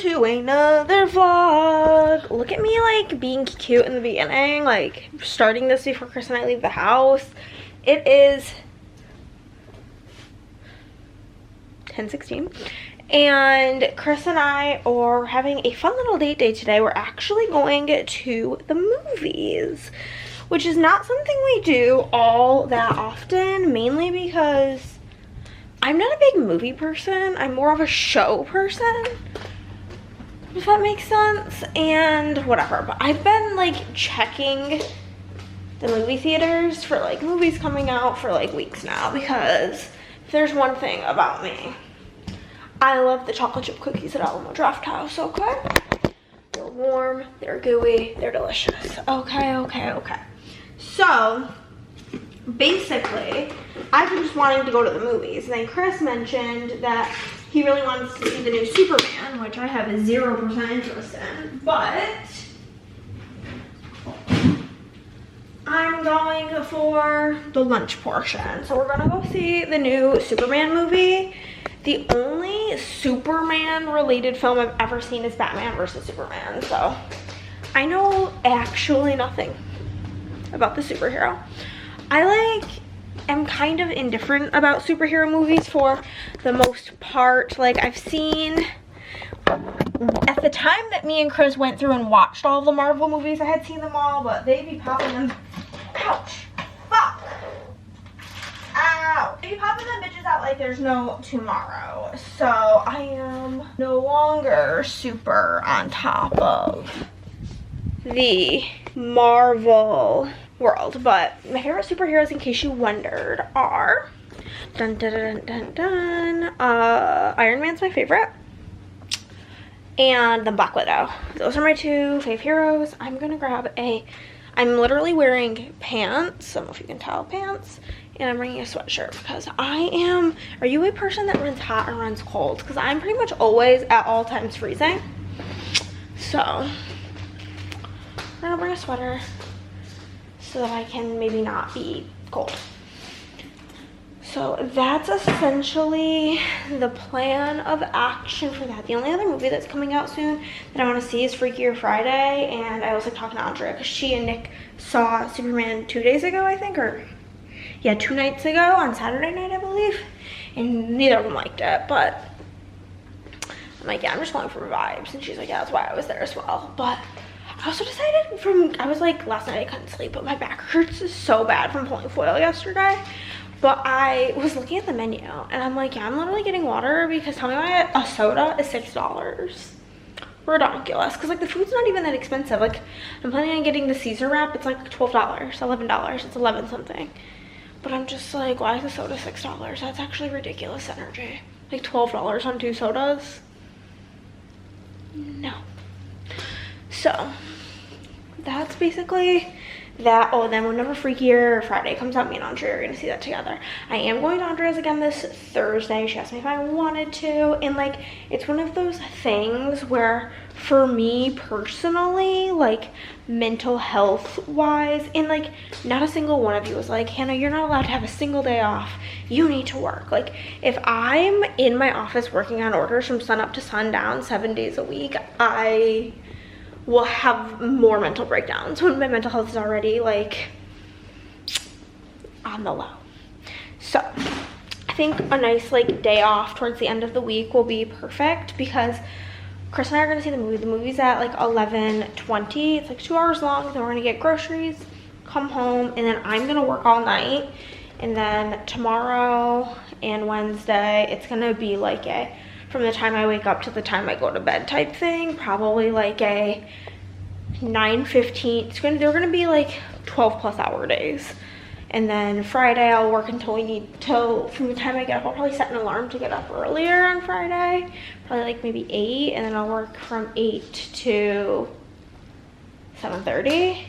to another vlog. Look at me like being cute in the beginning, like starting this before Chris and I leave the house. It is 10:16 and Chris and I are having a fun little date day today. We're actually going to the movies, which is not something we do all that often, mainly because I'm not a big movie person. I'm more of a show person, if that makes sense, and whatever. But I've been like checking the movie theaters for like movies coming out for like weeks now, because if there's one thing about me, I love the chocolate chip cookies at Alamo Draft House, okay? They're warm, they're gooey, they're delicious. Okay. So, basically, I've been just wanting to go to the movies. And then Chris mentioned that he really wants to see the new Superman, which I have a 0% interest in. But I'm going for the lunch portion. So we're gonna go see the new Superman movie. The only Superman related film I've ever seen is Batman vs. Superman. So I know actually nothing about the superhero. I am kind of indifferent about superhero movies for the most part. Like, I've seen, at the time that me and Chris went through and watched all of the Marvel movies, I had seen them all, but they be popping them, ouch, fuck, ow, they be popping them bitches out like there's no tomorrow. So I am no longer super on top of the Marvel world, but my favorite superheroes, in case you wondered, are Iron Man's my favorite, and then Black Widow. Those are my two fave heroes. I'm gonna grab I'm literally wearing pants, I don't know if you can tell, pants, and I'm bringing a sweatshirt because are you a person that runs hot or runs cold? Because I'm pretty much always at all times freezing. So I'm gonna bring a sweater so that I can maybe not be cold. So that's essentially the plan of action for that. The only other movie that's coming out soon that I want to see is Freakier Friday, and I was like talking to Andrea because she and Nick saw Superman 2 days ago, I think, or yeah, 2 nights ago on Saturday night, I believe, and neither of them liked it. But I'm like, yeah, I'm just going for vibes, and she's like, yeah, that's why I was there as well. But I also decided I was like, last night I couldn't sleep, but my back hurts so bad from pulling foil yesterday. But I was looking at the menu, and I'm like, yeah, I'm literally getting water, because tell me why a soda is $6. Ridiculous, because like the food's not even that expensive. Like, I'm planning on getting the Caesar wrap. It's like $12, $11. It's 11 something. But I'm just like, why is the soda $6? That's actually ridiculous energy. Like $12 on 2 sodas? No. So that's basically that. Oh, then whenever Freakier Friday comes out, me and Andrea are gonna see that together. I am going to Andrea's again this Thursday. She asked me if I wanted to, and like, it's one of those things where for me personally, like mental health wise, and like not a single one of you was like, Hannah, you're not allowed to have a single day off, you need to work. Like, if I'm in my office working on orders from sun up to sundown 7 days a week, I will have more mental breakdowns when my mental health is already like on the low. So I think a nice like day off towards the end of the week will be perfect, because Chris and I are gonna see the movie. The movie's at like 11:20. It's like 2 hours long. Then we're gonna get groceries, come home, and then I'm gonna work all night. And then tomorrow and Wednesday, it's gonna be like from the time I wake up to the time I go to bed type thing, probably like a 9:15. They're gonna be like 12+ hour days. And then Friday I'll work until from the time I get up. I'll probably set an alarm to get up earlier on Friday, probably like maybe 8, and then I'll work from 8 to 7:30. And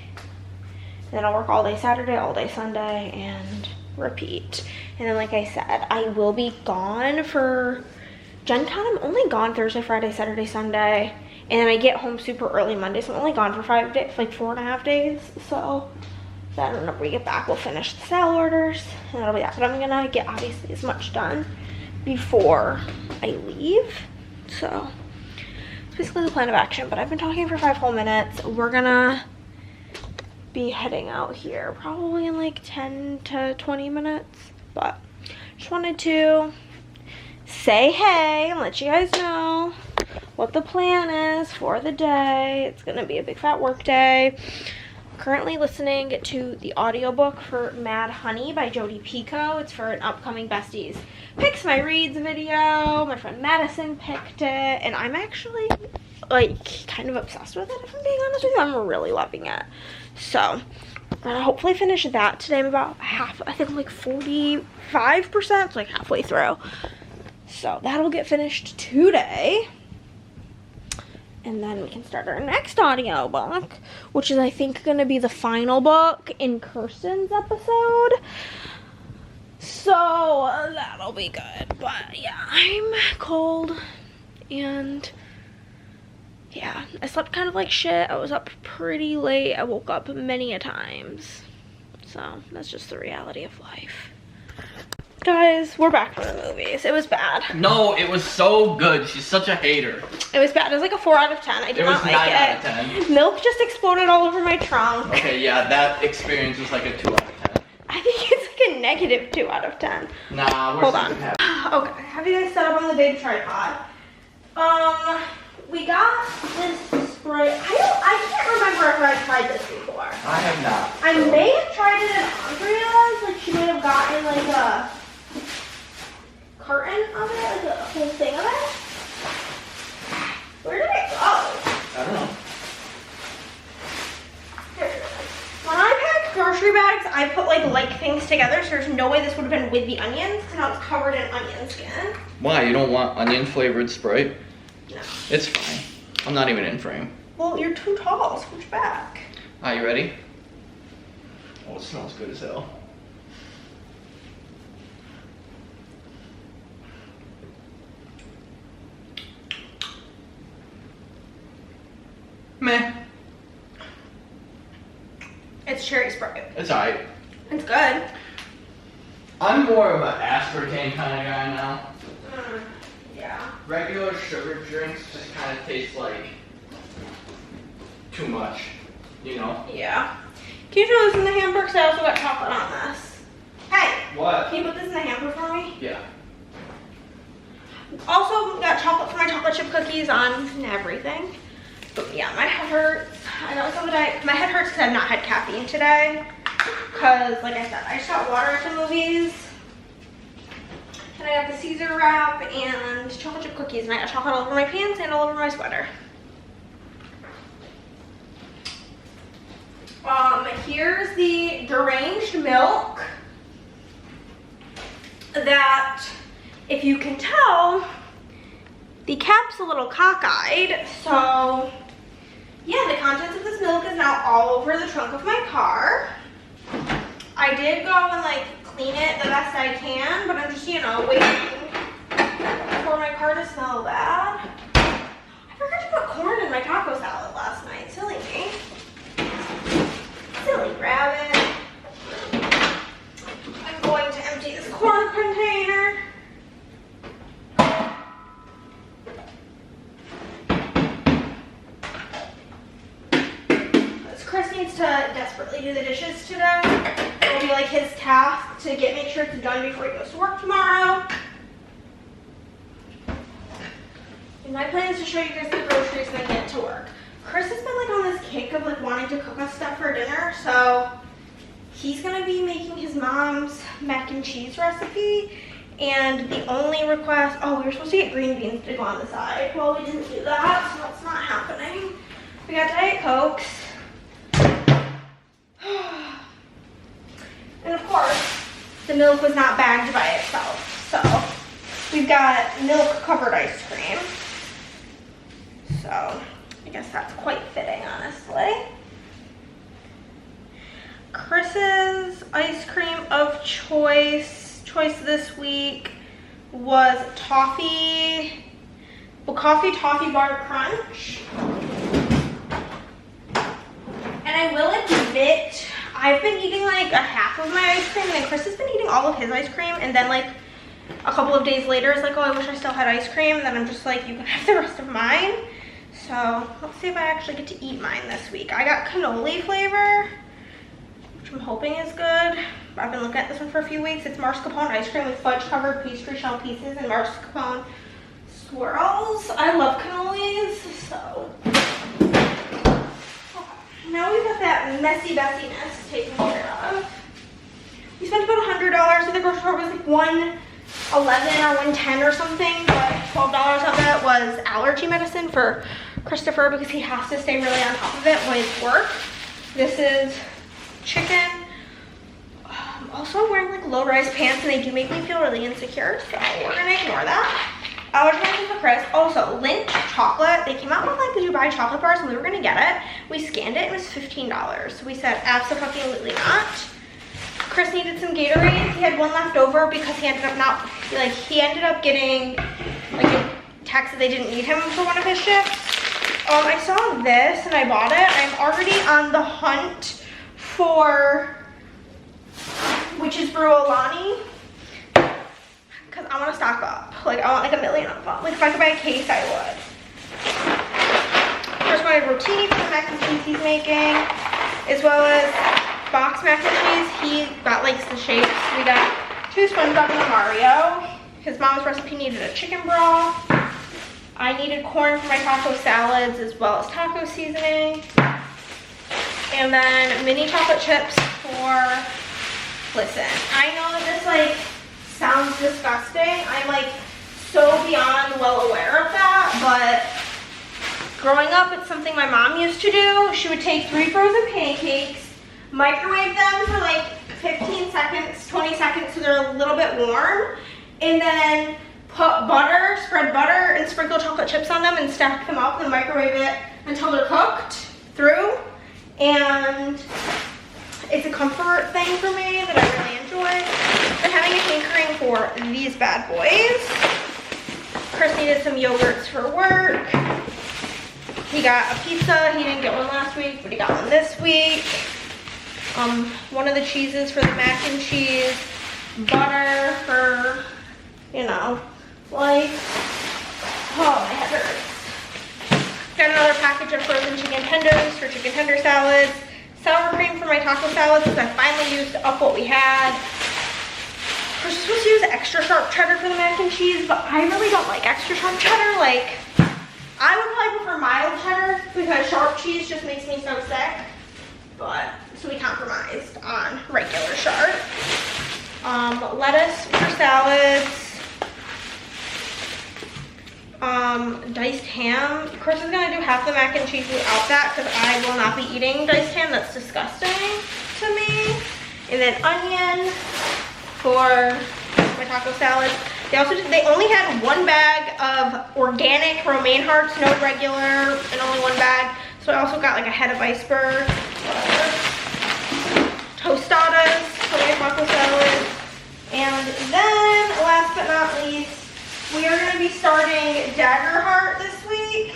then I'll work all day Saturday, all day Sunday, and repeat. And then like I said, I will be gone for Gen Con. I'm only gone Thursday, Friday, Saturday, Sunday, and then I get home super early Monday, so I'm only gone for 5 days, like 4.5 days. So then whenever we get back, we'll finish the sale orders, and that'll be that. But I'm gonna get obviously as much done before I leave. So It's basically the plan of action, but I've been talking for 5 whole minutes. We're gonna be heading out here probably in like 10 to 20 minutes, but just wanted to say hey and let you guys know what the plan is for the day. It's gonna be a big fat work day. Currently listening to the audiobook for Mad Honey by Jodi Picoult. It's for an upcoming Besties Picks My Reads video. My friend Madison picked it, and I'm actually like kind of obsessed with it, if I'm being honest with you. I'm really loving it. So I'm gonna hopefully finish that today. I'm about half, I think like 45%, like halfway through. So that'll get finished today. And then we can start our next audiobook, which is, I think, going to be the final book in Kirsten's episode. So that'll be good. But yeah, I'm cold. And yeah, I slept kind of like shit. I was up pretty late. I woke up many a times. So that's just the reality of life. Guys, we're back from the movies. It was bad. No, it was so good. She's such a hater. It was bad. It was like a 4 out of 10. I did not like it. It was 9 out of 10. Milk just exploded all over my trunk. Okay, yeah, that experience was like a 2 out of 10. I think it's like a negative 2 out of 10. Nah, we're Hold on. Okay, have you guys set up on the big tripod? We got this spray. I can't remember if I've tried this before. I have not. I may have tried it at Andrea's. Like, she may have gotten like a carton of it, like a whole thing of it. Where did it go? I don't know. Here it is. When I packed grocery bags, I put like things together, so there's no way this would have been with the onions, because now it's covered in onion skin. Why? You don't want onion flavored Sprite? No. It's fine. I'm not even in frame. Well, you're too tall. Scooch back. Are you ready? Oh, it smells good as hell. Meh. It's cherry Sprite. It's alright. It's good. I'm more of an aspartame kind of guy now. Yeah. Regular sugar drinks just kind of taste like too much, you know? Yeah. Can you throw this in the hamper? Because I also got chocolate on this. Hey! What? Can you put this in the hamper for me? Yeah. Also got chocolate for my chocolate chip cookies on everything. But yeah, my head hurts. I know it's on the diet. My head hurts because I've not had caffeine today. Because, like I said, I just got water at the movies. And I got the Caesar wrap and chocolate chip cookies. And I got chocolate all over my pants and all over my sweater. Here's the deranged milk that, if you can tell, the cap's a little cockeyed. So yeah, the contents of this milk is now all over the trunk of my car. I did go and like clean it the best I can, but I'm just, you know, waiting for my car to smell bad. I forgot to put corn in my taco salad last night. Silly me. Silly rabbit. I'm going to empty this corn container. Chris needs to desperately do the dishes today. It'll be like his task to make sure it's done before he goes to work tomorrow. And my plan is to show you guys the groceries when I get to work. Chris has been like on this kick of like wanting to cook us stuff for dinner, so he's gonna be making his mom's mac and cheese recipe. And the only request, oh, we were supposed to get green beans to go on the side. Well, we didn't do that, so that's not happening. We got Diet Cokes. And of course, the milk was not bagged by itself. So we've got milk covered ice cream. So I guess that's quite fitting, honestly. Chris's ice cream of choice this week was coffee toffee bar crunch. And I will admit, I've been eating like a half of my ice cream, and then Chris has been eating all of his ice cream, and then like a couple of days later it's like, oh, I wish I still had ice cream, and then I'm just like, you can have the rest of mine. So let's see if I actually get to eat mine this week. I got cannoli flavor, which I'm hoping is good. I've been looking at this one for a few weeks. It's mascarpone ice cream with fudge covered pastry shell pieces and mascarpone swirls. I love cannolis, so. Okay. Now we've got that messy messiness taken care of. We spent about $100 at the grocery store. It was like $111 or $110 or something, but $12 of it was allergy medicine for Christopher because he has to stay really on top of it with work. This is chicken. Also, I'm wearing like low-rise pants and they do make me feel really insecure, so we're gonna ignore that. Allergy medicine for Chris. Also, Lindt chocolate. They came out with like the Dubai chocolate bars and we were gonna get it. We scanned it, it was $15. So we said absolutely not. Chris needed some Gatorade. He had one left over because he ended up getting like a text that they didn't need him for one of his shifts. I saw this and I bought it. I'm already on the hunt for Witch's Brew Alani because I want to stock up. Like I want like a million of them. Like if I could buy a case, I would. First, my rotini for the mac and cheese he's making, as well as box mac and cheese. He got like the shapes. We got 2 SpongeBob and a Mario. His mom's recipe needed a chicken broth. I needed corn for my taco salads as well as taco seasoning. And then mini chocolate chips for, listen, I know that this like sounds disgusting. I'm like so beyond well aware of that, but growing up, it's something my mom used to do. She would take 3 frozen pancakes, microwave them for like 15 seconds, 20 seconds so they're a little bit warm, and then put butter, spread butter, and sprinkle chocolate chips on them and stack them up and microwave it until they're cooked through. And it's a comfort thing for me that I really enjoy. I'm having a hankering for these bad boys. Chris needed some yogurts for work. He got a pizza. He didn't get one last week, but he got one this week. One of the cheeses for the mac and cheese. Butter for, you know, like, oh, my head hurts. Got another package of frozen chicken tenders for chicken tender salads. Sour cream for my taco salads because I finally used up what we had. We're supposed to use extra sharp cheddar for the mac and cheese, but I really don't like extra sharp cheddar. Like, I would probably prefer mild cheddar because sharp cheese just makes me so sick. But, so we compromised on regular sharp. Lettuce for salads. Diced ham. Chris is gonna do half the mac and cheese without that because I will not be eating diced ham. That's disgusting to me. And then onion for my taco salad. They only had 1 bag of organic romaine hearts, no regular, and only 1 bag. So I also got like a head of iceberg, tostadas for my taco salad. And then, last but not least, we are going to be starting Dagger Heart this week,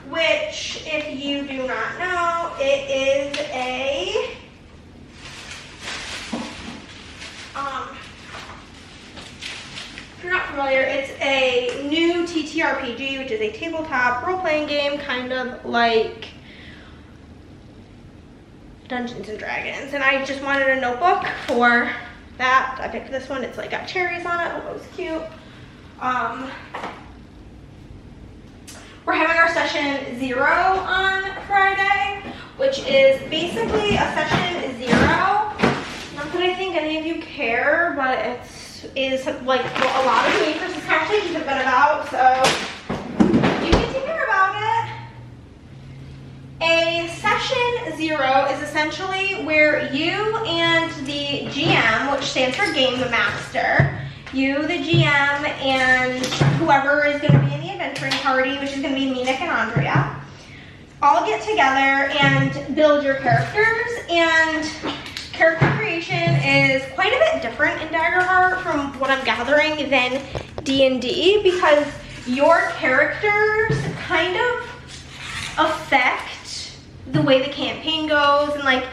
which, if you do not know, it is a if you're not familiar, it's a new TTRPG, which is a tabletop role-playing game, kind of like Dungeons and Dragons. And I just wanted a notebook for that. I picked this one. It's like got cherries on it. I thought it was cute. We're having our session 0 on Friday, which is basically a session 0. Not that I think any of you care, but is like what a lot of me versus conversations have been about, so you need to hear about it. A session 0 is essentially where you and the GM, which stands for Game Master, you, the GM, and whoever is going to be in the adventuring party, which is going to be me, Nick, and Andrea, all get together and build your characters. And character creation is quite a bit different in Dagger Heart from what I'm gathering than D&D, because your characters kind of affect the way the campaign goes. And like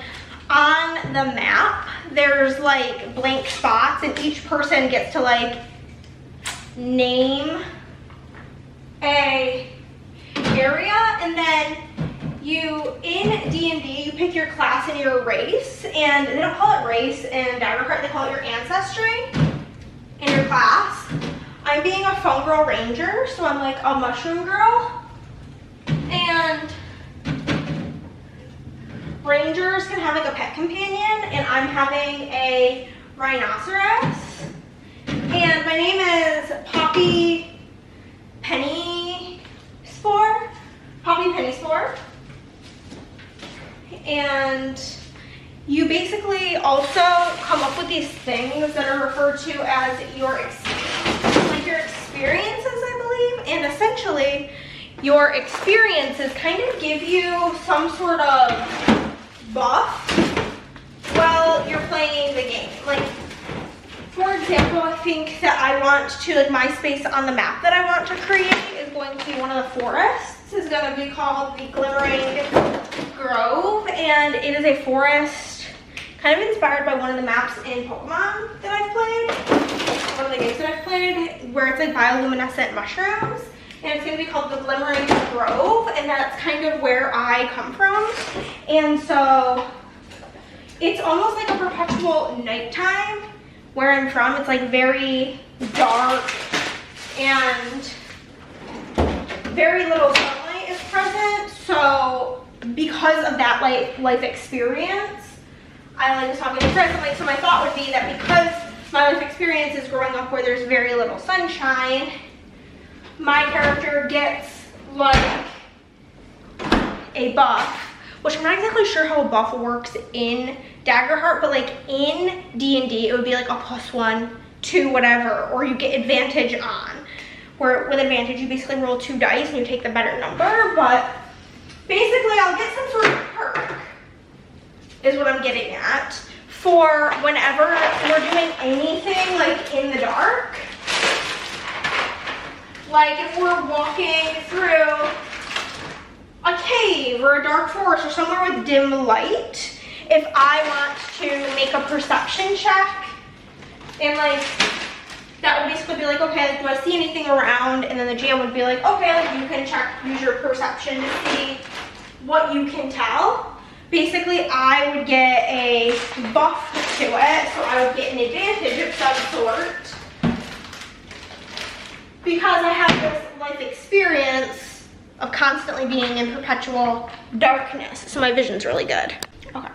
on the map, there's like blank spots and each person gets to like name a area, and then you, in D&D, you pick your class and your race, and they don't call it race in Dagger Heart, they call it your ancestry in your class. I'm being a phone girl ranger, so I'm like a mushroom girl, and rangers can have like a pet companion, and I'm having a rhinoceros, and my name is Poppy Pennyspore. And you basically also come up with these things that are referred to as your experiences, I believe, and essentially your experiences kind of give you some sort of buff while you're playing the game. Like, for example, I think that I want to, like, my space on the map that I want to create is going to be one of the forests. Is going to be called the Glimmering Grove, and it is a forest kind of inspired by one of the maps in Pokemon that I've played, one of the games that I've played, where it's like bioluminescent mushrooms, and it's going to be called the Glimmering Grove, and that's kind of where I come from. And so it's almost like a perpetual nighttime where I'm from. It's like very dark and very little sunlight is present, so because of that life experience, I like to talk to Chris. So my thought would be that because my life experience is growing up where there's very little sunshine, my character gets like a buff, which I'm not exactly sure how a buff works in Dagger Heart, but like in D&D, it would be like a +1 to whatever, or you get advantage on. Where with advantage, you basically roll 2 dice and you take the better number, but basically I'll get some sort of perk, is what I'm getting at, for whenever we're doing anything like in the dark. Like if we're walking through a cave or a dark forest or somewhere with dim light, if I want to make a perception check, and like, that would basically be like, okay, like, do I see anything around? And then the GM would be like, okay, like, you can use your perception to see what you can tell. Basically, I would get a buff to it, so I would get an advantage of some sort, because I have this life experience of constantly being in perpetual darkness, so my vision's really good. Okay.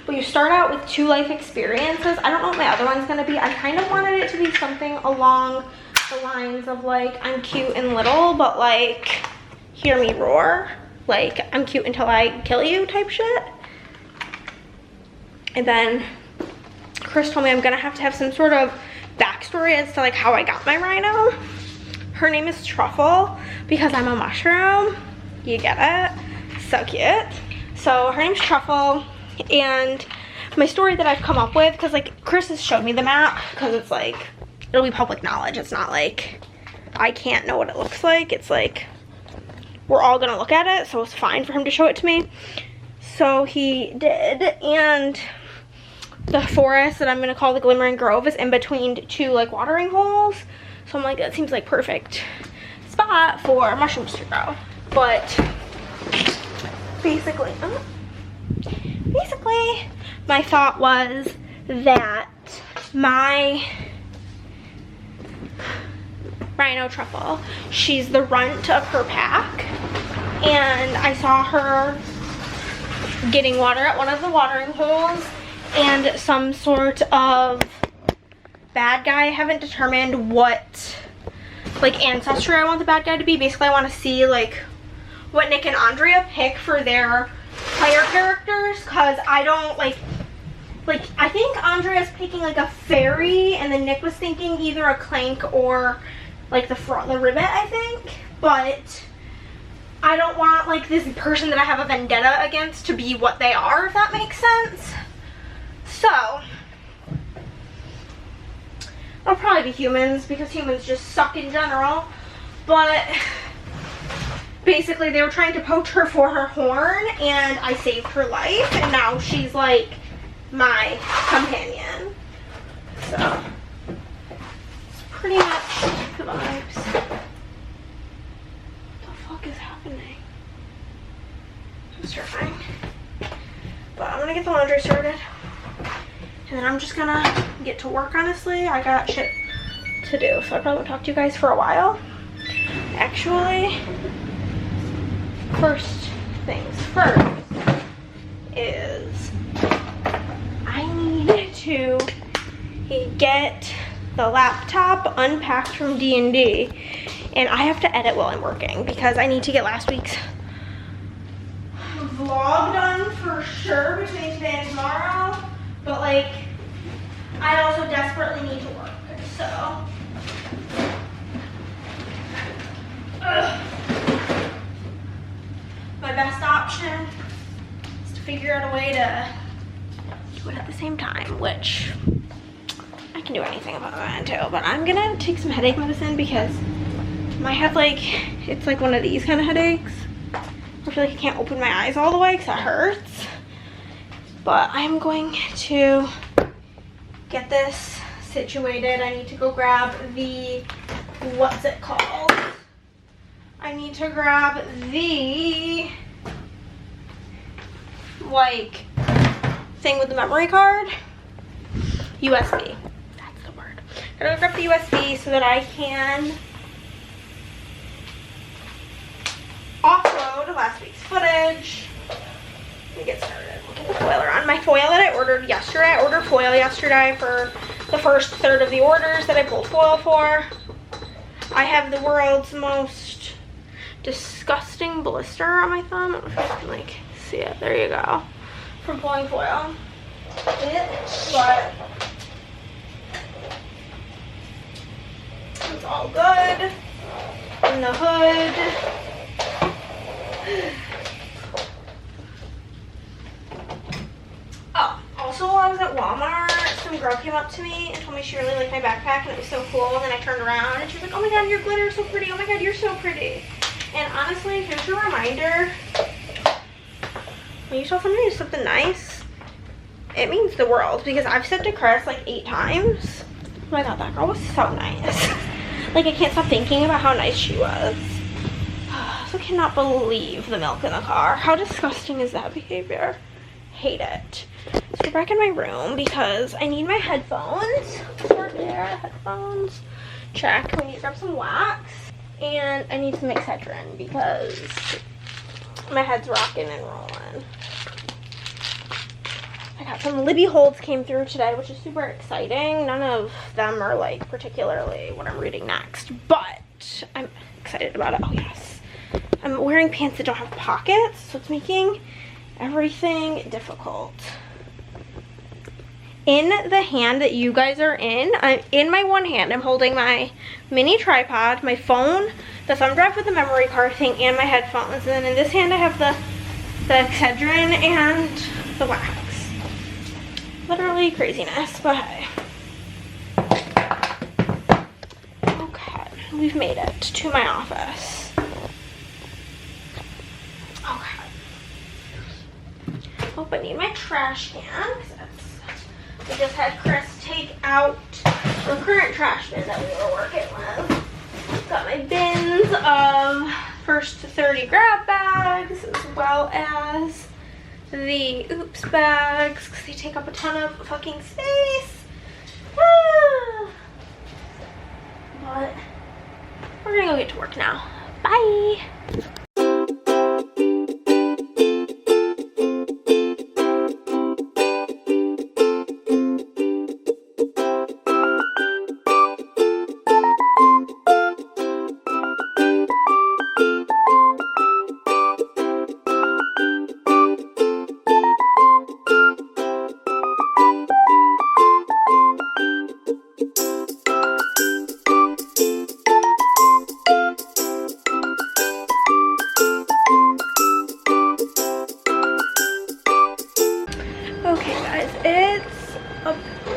But you start out with 2 life experiences. I don't know what my other one's gonna be. I kind of wanted it to be something along the lines of like, I'm cute and little, but like, hear me roar. Like, I'm cute until I kill you type shit. And then Chris told me I'm gonna have to have some sort of backstory as to like how I got my rhino. Her name is Truffle because I'm a mushroom. You get it? So cute. So her name's Truffle. And my story that I've come up with, because like Chris has showed me the map, because it's like, it'll be public knowledge. It's not like I can't know what it looks like. It's like we're all gonna look at it, so it's fine for him to show it to me. So he did, and the forest that I'm gonna call the Glimmering Grove is in between 2 like watering holes. So I'm like, that seems like perfect spot for mushrooms to grow. But basically, my thought was that my rhino Truffle, she's the runt of her pack, and I saw her getting water at one of the watering holes, and some sort of bad guy. I haven't determined what like ancestry I want the bad guy to be. Basically, I want to see like what Nick and Andrea pick for their player characters, because I don't like I think Andrea's picking like a fairy, and then Nick was thinking either a clank or like the ribbit, I think. But I don't want like this person that I have a vendetta against to be what they are, if that makes sense. So it'll probably be humans, because humans just suck in general. But basically they were trying to poach her for her horn, and I saved her life, and now she's like my companion. So it's pretty much the vibes. What the fuck is happening? gonna get the laundry started. And then I'm just gonna get to work, honestly. I got shit to do, so I probably won't talk to you guys for a while. Actually, first things first is I need to get the laptop unpacked from D&D, and I have to edit while I'm working because I need to get last week's vlog done for sure between today and tomorrow, but like I also desperately need to work, so my best option is to figure out a way to do it at the same time, which I can do anything about that too, but I'm gonna take some headache medicine because my head, like, it's like one of these kind of headaches. I feel like I can't open my eyes all the way because it hurts. But I'm going to get this situated. I need to go grab the, what's it called? I need to grab the, like, thing with the memory card. USB. That's the word. I'm gonna grab the USB so that I can offload last week's footage. Let me get started. Get the foiler on. My foil that I ordered yesterday. I ordered foil yesterday for the first third of the orders that I pulled foil for. I have the world's most disgusting blister on my thumb. I don't know if you can like see it. There you go. From pulling foil. But it's all good. In the hood. Oh, also while I was at Walmart, some girl came up to me and told me she really liked my backpack and it was so cool. And then I turned around and she was like, oh my god, your glitter is so pretty. Oh my god, you're so pretty. And honestly, here's a reminder. When you tell somebody something nice, it means the world. Because I've said to Chris like 8 times, oh my god, that girl was so nice. Like, I can't stop thinking about how nice she was. I also cannot believe the milk in the car. How disgusting is that behavior? Hate it. So we're back in my room because I need my headphones. Right there, headphones. Check. We need to grab some wax. And I need some Excedrin because my head's rocking and rolling. I got some Libby holds came through today, which is super exciting. None of them are like particularly what I'm reading next, but I'm excited about it. Oh yes. I'm wearing pants that don't have pockets, so it's making everything difficult. In the hand that you guys are in my one hand, I'm holding my mini tripod, my phone, the thumb drive with the memory card thing, and my headphones. And then in this hand I have the Excedrin and the wax. Literally craziness, but hey. Okay, we've made it to my office. Okay. Oh, I need my trash can. We just had Chris take out the current trash bin that we were working with. Got my bins of first 30 grab bags as well as the oops bags because they take up a ton of fucking space. But we're gonna go get to work now. Bye.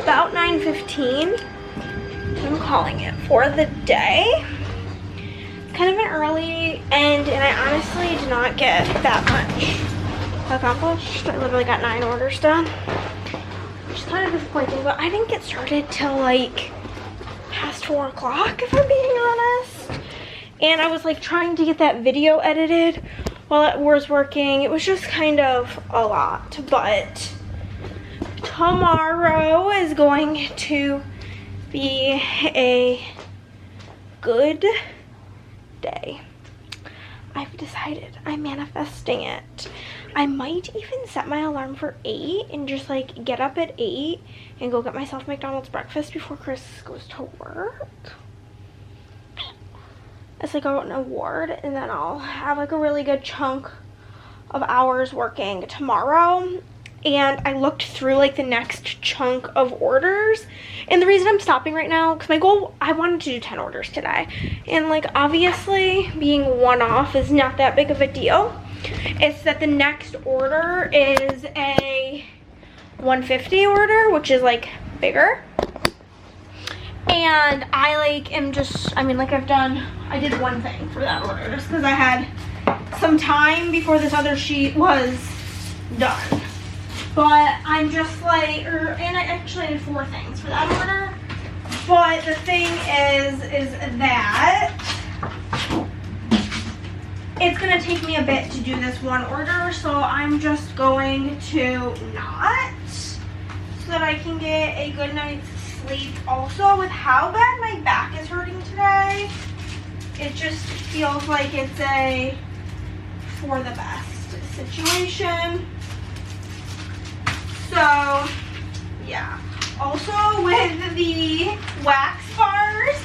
About 9:15. I'm calling it for the day. It's kind of an early end, and I honestly did not get that much accomplished. I literally got 9 orders done, which is kind of disappointing, but I didn't get started till like past 4 o'clock, if I'm being honest. And I was like trying to get that video edited while it was working. It was just kind of a lot, but tomorrow is going to be a good day. I've decided. I'm manifesting it. I might even set my alarm for 8 and just like get up at 8 and go get myself McDonald's breakfast before Chris goes to work. It's like an award, and then I'll have like a really good chunk of hours working tomorrow. And I looked through like the next chunk of orders, and the reason I'm stopping right now, because my goal, I wanted to do 10 orders today, and like obviously being one off is not that big of a deal. It's that the next order is a 150 order, which is like bigger, and I like am just, I mean, like I did one thing for that order just because I had some time before this other sheet was done. But I'm just like, and I actually did 4 things for that order. But the thing is that it's gonna take me a bit to do this one order, so I'm just going to not, so that I can get a good night's sleep. Also, with how bad my back is hurting today, it just feels like it's a for the best situation. So, yeah. Also, with the wax bars,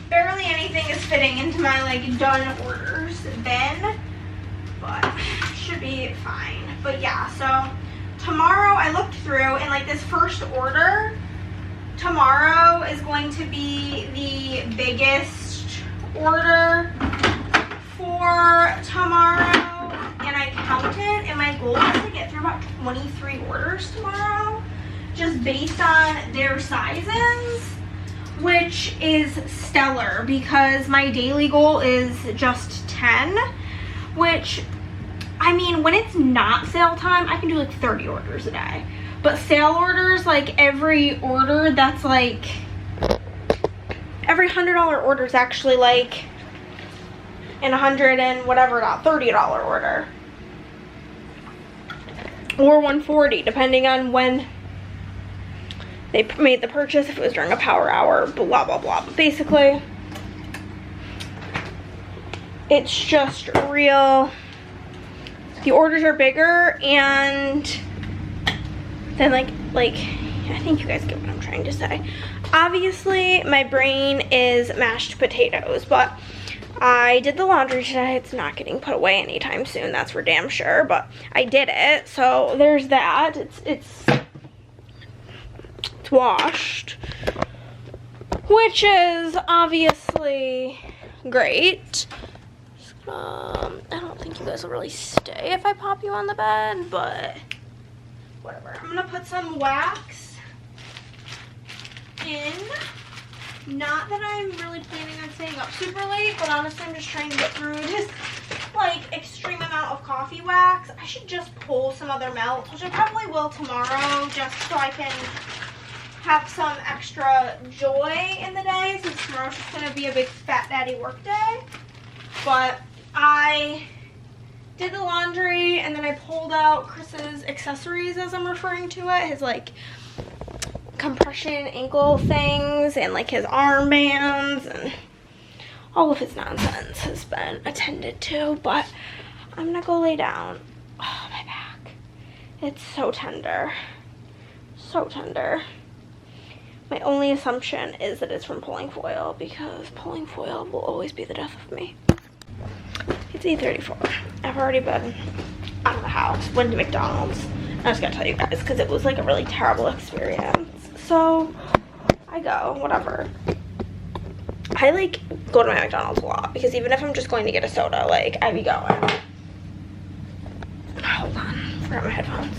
barely anything is fitting into my like done orders bin, but should be fine. But yeah, so tomorrow I looked through, and like this first order tomorrow is going to be the biggest order for tomorrow. And I counted, and my goal is to get through about 23 orders tomorrow, just based on their sizes, which is stellar because my daily goal is just 10, which, I mean, when it's not sale time, I can do like 30 orders a day. But sale orders, like every order that's like, every $100 order is actually like an $100 and whatever, $30 order. Or $140, depending on when they made the purchase, if it was during a power hour, blah, blah, blah. But basically, it's just real. The orders are bigger, and then like, I think you guys get what I'm trying to say. Obviously, my brain is mashed potatoes, but I did the laundry today. It's not getting put away anytime soon, that's for damn sure, but I did it, so there's that. It's washed, which is obviously great. I don't think you guys will really stay if I pop you on the bed, but whatever. I'm gonna put some wax in. Not that I'm really planning on staying up super late, but honestly I'm just trying to get through this like extreme amount of coffee wax. I should just pull some other melts, which I probably will tomorrow, just so I can have some extra joy in the day, since tomorrow's just gonna be a big fat daddy work day. But I did the laundry, and then I pulled out Chris's accessories, as I'm referring to it, his like compression ankle things and like his armbands, and all of his nonsense has been attended to. But I'm gonna go lay down. Oh, my back, it's so tender, so tender. My only assumption is that it's from pulling foil, because pulling foil will always be the death of me. It's 8:34. I've already been out of the house, went to McDonald's. I just gotta tell you guys, because it was like a really terrible experience. So I go, whatever. I like go to my McDonald's a lot, because even if I'm just going to get a soda, like I be going. Hold on, forgot my headphones.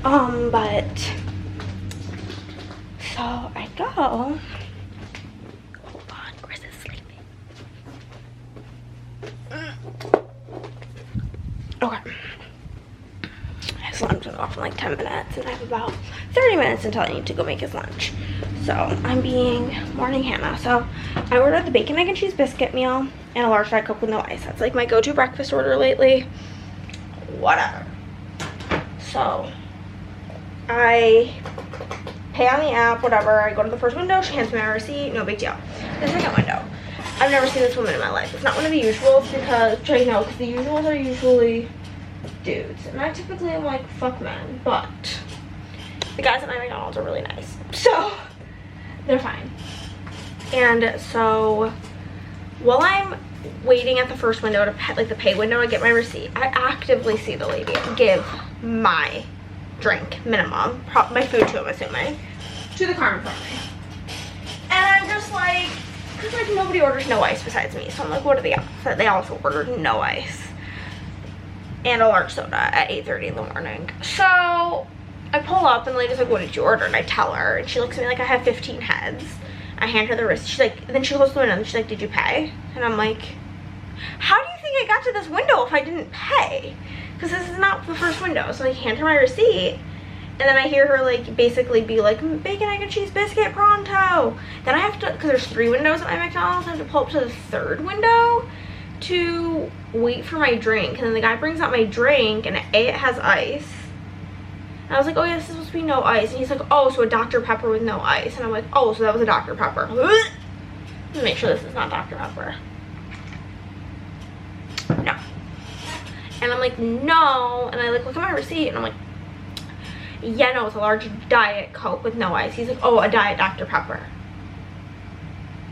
But so I go. Hold on, Chris is sleeping. Okay. His lunch is off in like 10 minutes, and I have about 30 minutes until I need to go make his lunch. So I'm being morning Hannah. So I ordered the bacon, egg, and cheese biscuit meal and a large Diet Coke with no ice. That's like my go-to breakfast order lately. Whatever. So I pay on the app, whatever. I go to the first window, she hands me my receipt, no big deal. The second window, I've never seen this woman in my life. It's not one of the usuals because, the usuals are usually dudes. And I typically am like, fuck men, but the guys at my McDonald's are really nice. So, they're fine. And so, while I'm waiting at the first window to pay, like the pay window, I get my receipt. I actively see the lady give my drink, minimum, my food too, I'm assuming, to the car in front of me. And I'm just like, because like nobody orders no ice besides me, so I'm like, what are they? They also ordered no ice and a large soda at 8:30 in the morning. So I pull up and the lady's like, what did you order? And I tell her, and she looks at me like I have 15 heads. I hand her the receipt. She's like, then she goes to the window and she's like, did you pay? And I'm like, how do you think I got to this window if I didn't pay? Because this is not the first window. So I hand her my receipt, and then I hear her like basically be like, bacon, egg, and cheese biscuit pronto. Then I have to, because there's 3 windows at my McDonald's, I have to pull up to the 3rd window to wait for my drink. And then the guy brings out my drink, and it has ice. And I was like, oh yeah, this is supposed to be no ice. And he's like, oh, so a Dr. Pepper with no ice. And I'm like, oh, so that was a Dr. Pepper. Let me make sure this is not Dr. Pepper. No. And I'm like, no. And I like look at my receipt and I'm like, yeah, no, it's a large Diet Coke with no ice. He's like, oh, a Diet Dr. Pepper.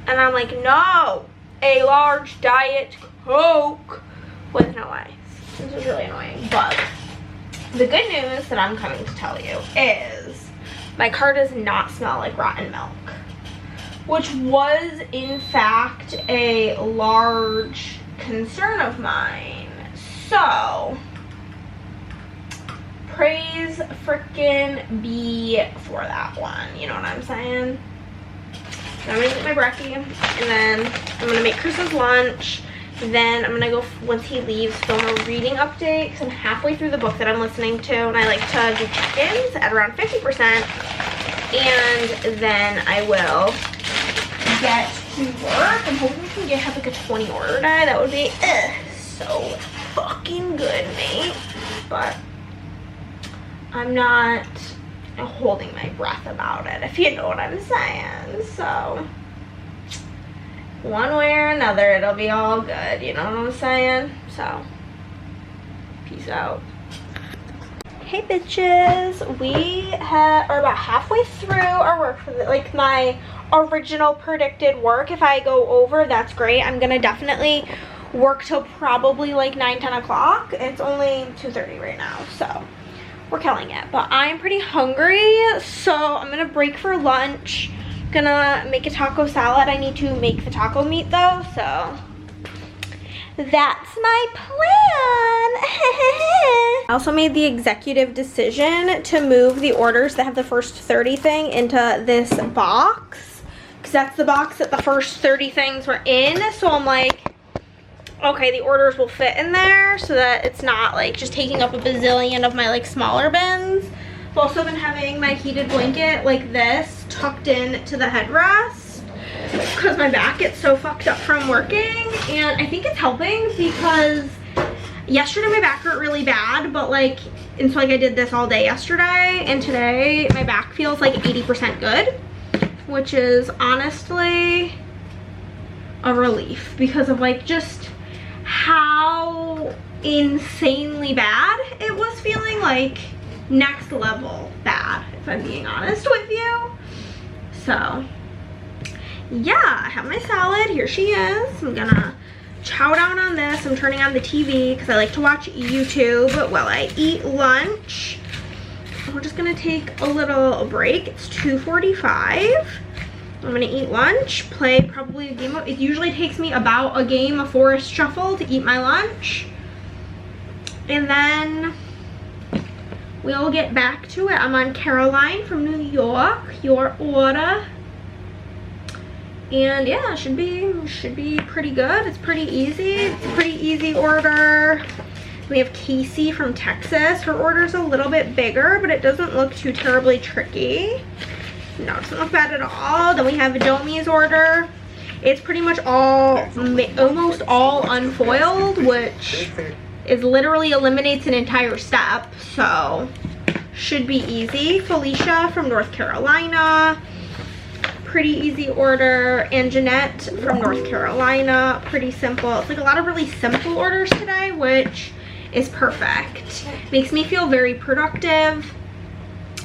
And I'm like, no, a large Diet Coke with no ice. This is really annoying. But the good news that I'm coming to tell you is my car does not smell like rotten milk, which was in fact a large concern of mine. So, praise frickin' be for that one, you know what I'm saying? So I'm gonna get my brekkie, and then I'm gonna make Chris's lunch. Then I'm gonna go, once he leaves, film a reading update, because I'm halfway through the book that I'm listening to, and I like to do check-ins at around 50%, and then I will get to work. I'm hoping we can have like a 20 order day. That would be so fucking good, mate. But I'm not holding my breath about it, if you know what I'm saying. So one way or another, it'll be all good, you know what I'm saying? So peace out. Hey bitches, we are about halfway through our work for like my original predicted work. If I go over, that's great. I'm gonna definitely work till probably like 9-10 o'clock. It's only 2:30 right now, so we're killing it. But I'm pretty hungry, so I'm gonna break for lunch. Gonna make a taco salad. I need to make the taco meat though, so that's my plan. I also made the executive decision to move the orders that have the first 30 thing into this box, because that's the box that the first 30 things were in. So I'm like, okay, the orders will fit in there so that it's not like just taking up a bazillion of my like smaller bins. I've also been having my heated blanket like this tucked in to the headrest because my back gets so fucked up from working, and I think it's helping because yesterday my back hurt really bad, but like, and so like I did this all day yesterday, and today my back feels like 80% good, which is honestly a relief because of like just how insanely bad it was feeling, like next level bad, if I'm being honest with you. So yeah, I have my salad. Here she is. I'm gonna chow down on this. I'm turning on the TV because I like to watch YouTube while I eat lunch. We're just gonna take a little break. It's 2:45. I'm gonna eat lunch, play probably a game of, it usually takes me about a game of Forest Shuffle to eat my lunch. And then we'll get back to it. I'm on Caroline from New York, your order. And yeah, should be pretty good. It's pretty easy. It's a pretty easy order. We have Casey from Texas. Her order's a little bit bigger, but it doesn't look too terribly tricky. No, it doesn't look bad at all. Then we have Domi's order. It's pretty much all, almost all unfoiled, which is literally eliminates an entire step. So should be easy. Felicia from North Carolina, pretty easy order. And Jeanette from North Carolina, pretty simple. It's like a lot of really simple orders today, which is perfect. Makes me feel very productive,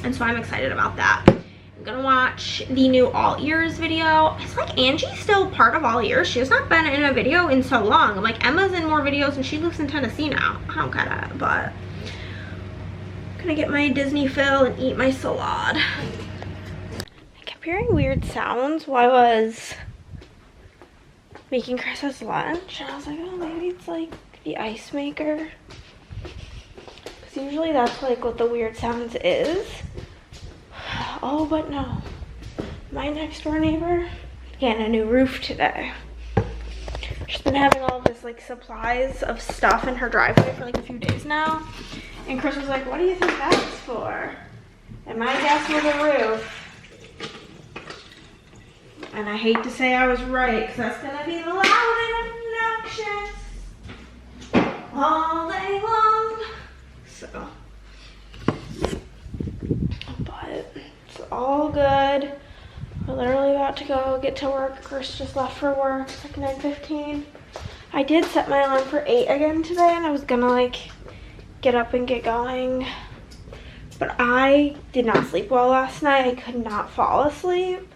and so I'm excited about that. I'm gonna watch the new All Ears video. It's like Angie's still part of All Ears. She has not been in a video in so long. I'm like, Emma's in more videos and she lives in Tennessee now. I don't get it, but I'm gonna get my Disney fill and eat my salad. I kept hearing weird sounds while I was making Chris's lunch, and I was like, oh, maybe it's like the ice maker. Because usually that's like what the weird sounds is. Oh, but no. My next door neighbor getting a new roof today. She's been having all this like supplies of stuff in her driveway for like a few days now. And Chris was like, what do you think that's for? And my guess was a roof. And I hate to say I was right, because that's going to be loud and obnoxious all day long. So, but it's all good. We're literally about to go get to work. Chris just left for work. It's like 9:15. I did set my alarm for 8 again today, and I was gonna like get up and get going. But I did not sleep well last night. I could not fall asleep.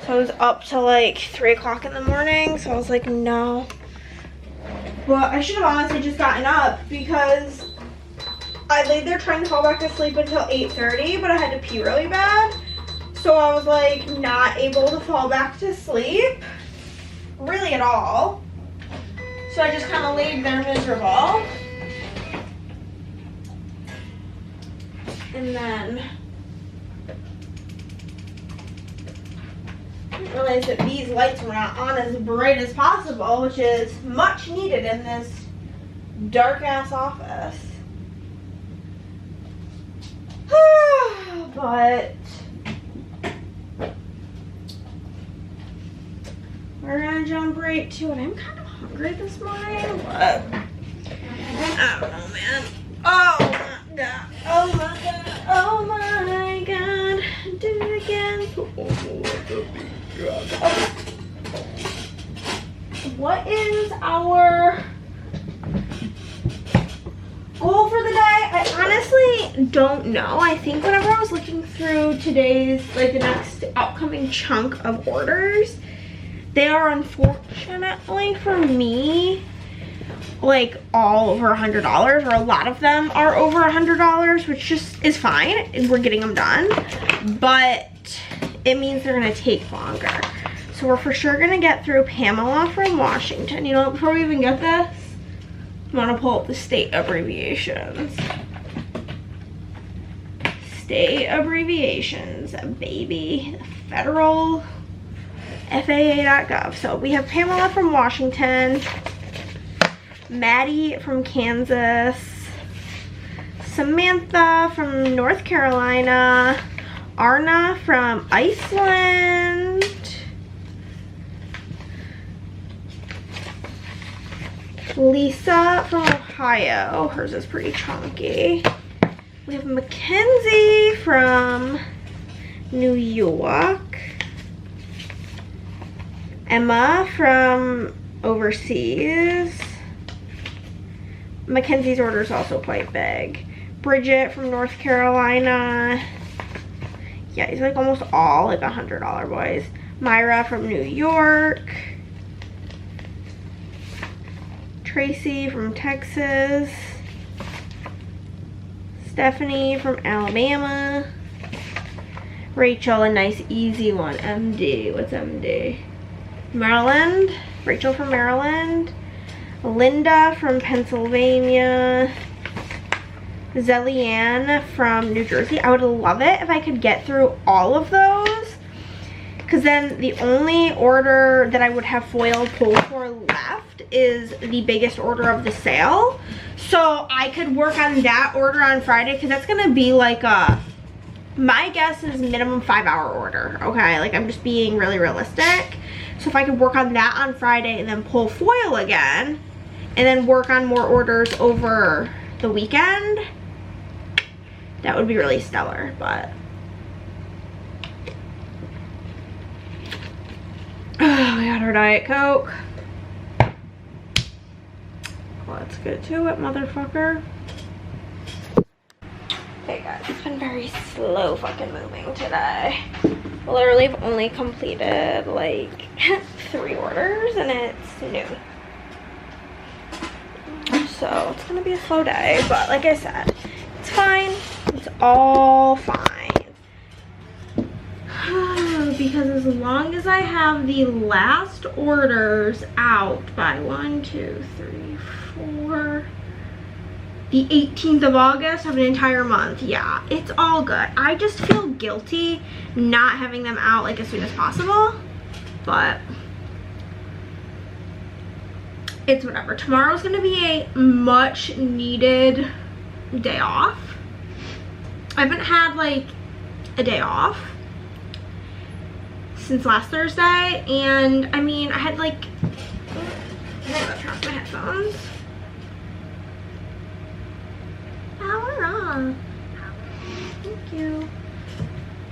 So I was up till like 3 o'clock in the morning. So I was like, no. But I should have honestly just gotten up, because I laid there trying to fall back to sleep until 8:30, but I had to pee really bad. So I was like not able to fall back to sleep really at all. So I just kind of laid there miserable. And then I realized that these lights were not on as bright as possible, which is much needed in this dark ass office. But we're gonna jump right to it. I'm kind of hungry this morning, but I don't know, man. Oh my god. Oh my god. Oh my god. Do it again. Oh. What is our goal for the day? I honestly don't know. I think whenever I was looking through today's, like the next upcoming chunk of orders, they are unfortunately for me like all over $100, or a lot of them are over $100, which just is fine. We're getting them done, but it means they're gonna take longer. So we're for sure gonna get through Pamela from Washington. You know, before we even get this, I'm gonna pull up the state abbreviations. State abbreviations, baby. Federal FAA.gov. So we have Pamela from Washington, Maddie from Kansas, Samantha from North Carolina, Arna from Iceland, Lisa from Ohio. Hers is pretty chunky. We have Mackenzie from New York, Emma from overseas. Mackenzie's order is also quite big. Bridget from North Carolina. Yeah, these are like almost all like $100 boys. Myra from New York. Tracy from Texas. Stephanie from Alabama. Rachel, a nice easy one. MD, what's MD? Maryland. Rachel from Maryland. Linda from Pennsylvania. Zellianne from New Jersey. I would love it if I could get through all of those, because then the only order that I would have foil pull for left is the biggest order of the sale. So I could work on that order on Friday, because that's gonna be like a, my guess is minimum 5-hour order. Okay, like I'm just being really realistic. So if I could work on that on Friday and then pull foil again, and then work on more orders over the weekend, that would be really stellar, but oh, we got our Diet Coke. Let's get to it, motherfucker. Okay guys, it's been very slow fucking moving today. Literally I've only completed like 3 orders and it's noon. So it's gonna be a slow day, but like I said, it's fine. It's all fine. Because as long as I have the last orders out by 1, 2, 3, 4, the 18th of August of an entire month, yeah, it's all good. I just feel guilty not having them out like as soon as possible, but it's whatever. Tomorrow's gonna be a much needed day off. I haven't had like a day off since last Thursday, and I mean, I had like, I'm gonna turn off my headphones. Power on. Thank you.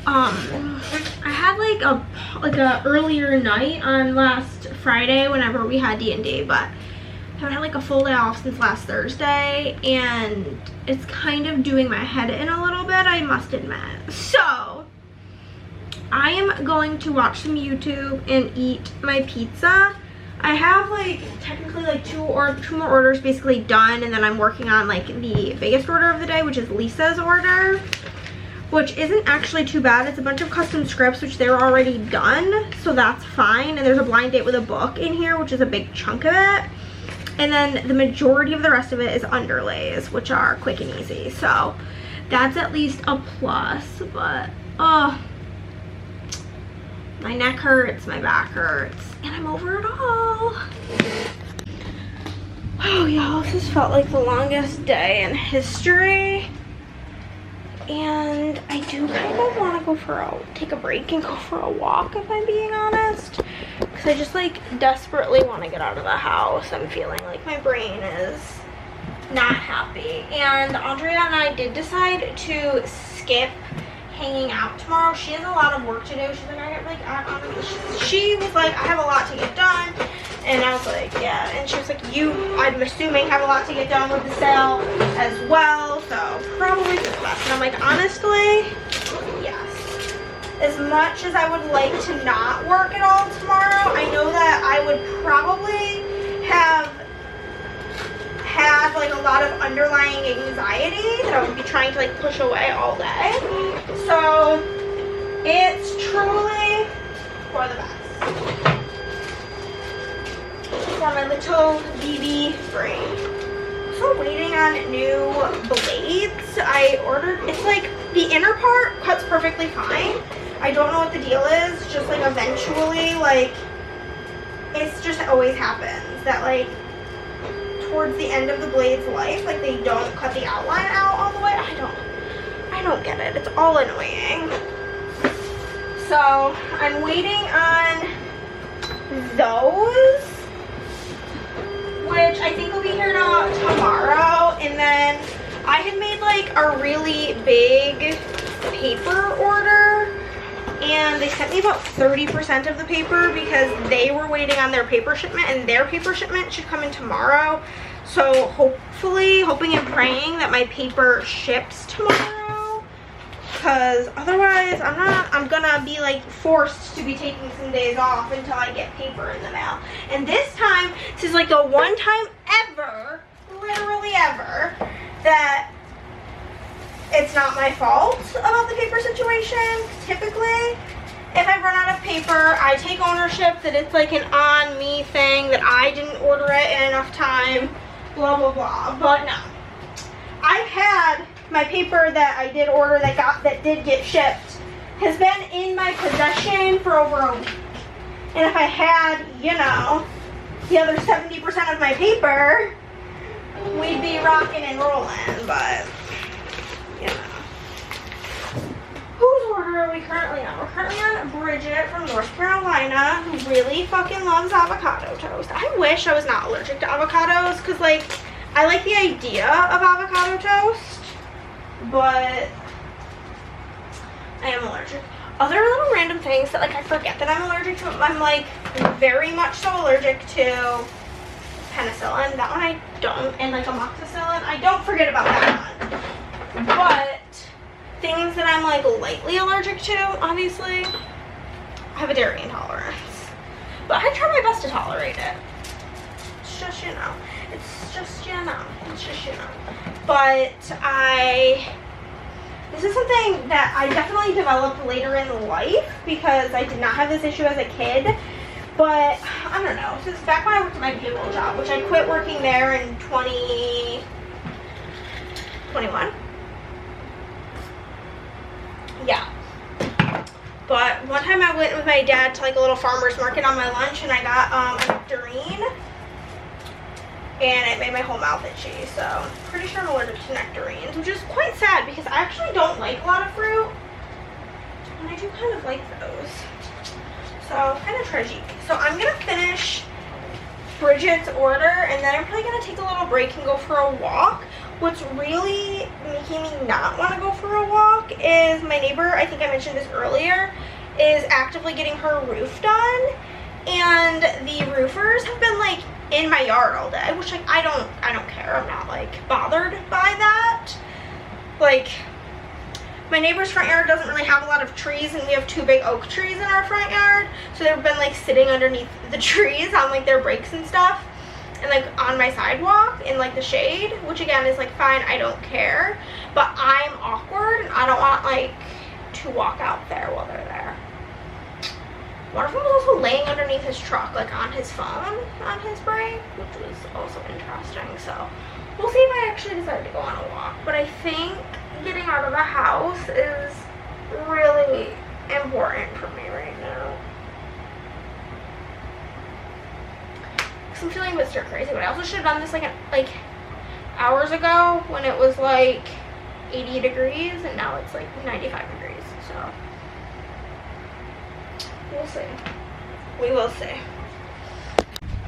I had like a earlier night on last Friday whenever we had D&D, but I haven't had like a full day off since last Thursday, and it's kind of doing my head in a little bit, I must admit. So I am going to watch some YouTube and eat my pizza. I have like technically like 2 more orders basically done, and then I'm working on like the biggest order of the day, which is Lisa's order, which isn't actually too bad. It's a bunch of custom scripts, which they're already done, so that's fine. And there's a blind date with a book in here, which is a big chunk of it. And then the majority of the rest of it is underlays, which are quick and easy. So that's at least a plus, but oh, my neck hurts, my back hurts, and I'm over it all. Oh y'all, this has felt like the longest day in history. And I do kind of want to go for take a break and go for a walk, if I'm being honest. Because I just like desperately want to get out of the house. I'm feeling like my brain is not happy. And Andrea and I did decide to skip hanging out tomorrow. She has a lot of work to do. She's like, she was like, I have a lot to get done. And I was like, yeah. And she was like, I'm assuming, have a lot to get done with the sale as well. So probably for the best. And I'm like, honestly, yes. As much as I would like to not work at all tomorrow, I know that I would probably have had like a lot of underlying anxiety that I would be trying to like push away all day. So it's truly for the best. For my little BB brain. So waiting on new blades. I ordered, it's like the inner part cuts perfectly fine. I don't know what the deal is, just like eventually, like it's just always happens that like towards the end of the blade's life, like they don't cut the outline out all the way. I don't get it. It's all annoying. So I'm waiting on those, which I think will be here tomorrow. And then I had made like a really big paper order, and they sent me about 30% of the paper because they were waiting on their paper shipment, and their paper shipment should come in tomorrow. So hopefully, hoping and praying that my paper ships tomorrow, because otherwise I'm gonna be like forced to be taking some days off until I get paper in the mail. And this time, this is like the one time ever, literally ever, that it's not my fault about the paper situation. Typically, if I run out of paper, I take ownership that it's like an on me thing, that I didn't order it in enough time, blah, blah, blah. But no. I've had my paper that I did order that did get shipped has been in my possession for over a week. And if I had, you know, the other 70% of my paper, we'd be rocking and rolling, but you know. Whose order are we currently on? We're currently on Bridget from North Carolina, who really fucking loves avocado toast. I wish I was not allergic to avocados, because like, I like the idea of avocado toast, but I am allergic. Other little random things that like I forget that I'm allergic to. I'm like very much so allergic to penicillin. That one I don't. And like amoxicillin. I don't forget about that one. But things that I'm like lightly allergic to, obviously, I have a dairy intolerance. But I try my best to tolerate it. It's just, you know. It's just, you know. It's just, you know. But this is something that I definitely developed later in life because I did not have this issue as a kid. But, I don't know, since back when I worked at my payroll job, which I quit working there in 2021. Yeah. But one time I went with my dad to like a little farmer's market on my lunch and I got a nectarine. And it made my whole mouth itchy, so I'm pretty sure I'm allergic to nectarines, which is quite sad because I actually don't like a lot of fruit. And I do kind of like those. So, kind of tragic. So, I'm going to finish Bridget's order, and then I'm probably going to take a little break and go for a walk. What's really making me not want to go for a walk is my neighbor, I think I mentioned this earlier, is actively getting her roof done. And the roofers have been, like, in my yard all day, which, like, I don't care. I'm not, like, bothered by that. Like, my neighbor's front yard doesn't really have a lot of trees, and we have 2 big oak trees in our front yard, so they've been like sitting underneath the trees on like their breaks and stuff, and like on my sidewalk in like the shade, which again is like fine, I don't care, but I'm awkward and I don't want like to walk out there while they're there. One of them was also laying underneath his truck, like on his phone on his break, which was also interesting. So we'll see if I actually decide to go on a walk, but I think getting out of the house is really important for me right now. Because I'm feeling a bit stir crazy, but I also should have done this like hours ago when it was like 80 degrees and now it's like 95 degrees, so we'll see. We will see.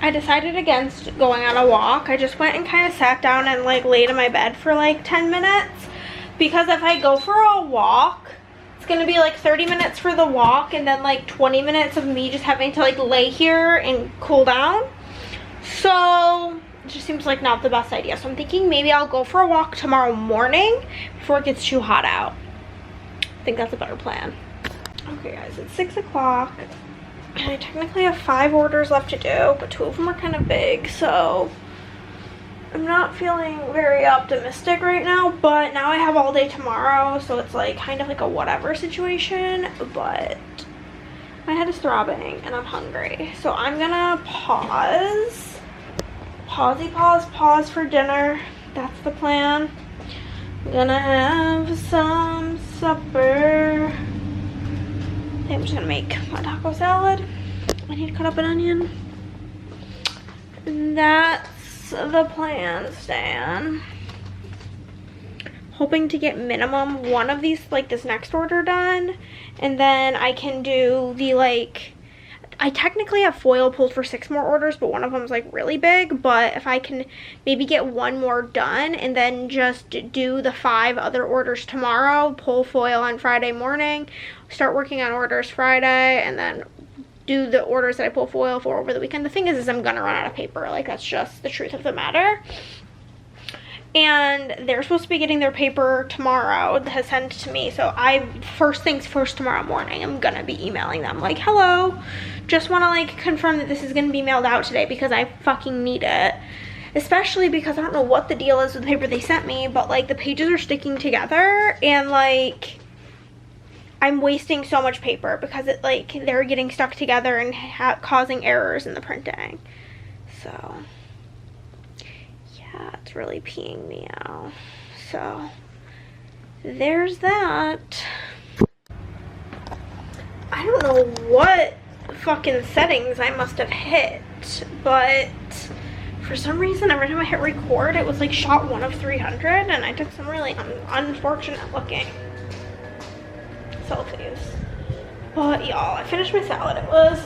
I decided against going on a walk. I just went and kind of sat down and like laid in my bed for like 10 minutes. Because if I go for a walk, it's going to be like 30 minutes for the walk and then like 20 minutes of me just having to like lay here and cool down. So it just seems like not the best idea. So I'm thinking maybe I'll go for a walk tomorrow morning before it gets too hot out. I think that's a better plan. Okay guys, it's 6 o'clock. And I technically have 5 orders left to do, but 2 of them are kind of big, so I'm not feeling very optimistic right now, but now I have all day tomorrow, so it's like kind of like a whatever situation, but my head is throbbing and I'm hungry. So I'm gonna pause for dinner. That's the plan. I'm gonna have some supper. I think I'm just gonna make my taco salad. I need to cut up an onion. And that's the plan, Stan. Hoping to get minimum one of these, like this next order done, and then I can do the like, I technically have foil pulled for 6 more orders, but one of them is like really big. But if I can maybe get 1 more done and then just do the 5 other orders tomorrow, pull foil on Friday morning, start working on orders Friday, and then do the orders that I pull foil for over the weekend. The thing is I'm gonna run out of paper. Like, that's just the truth of the matter. And they're supposed to be getting their paper tomorrow, has sent to me. So first things first tomorrow morning, I'm gonna be emailing them like, hello, just wanna like confirm that this is gonna be mailed out today because I fucking need it. Especially because I don't know what the deal is with the paper they sent me, but like the pages are sticking together and like I'm wasting so much paper because it like they're getting stuck together and causing errors in the printing. So yeah, it's really peeing me out. So there's that. I don't know what fucking settings I must have hit, but for some reason every time I hit record it was like shot 1 of 300, and I took some really unfortunate looking selfies. But y'all, I finished my salad. It was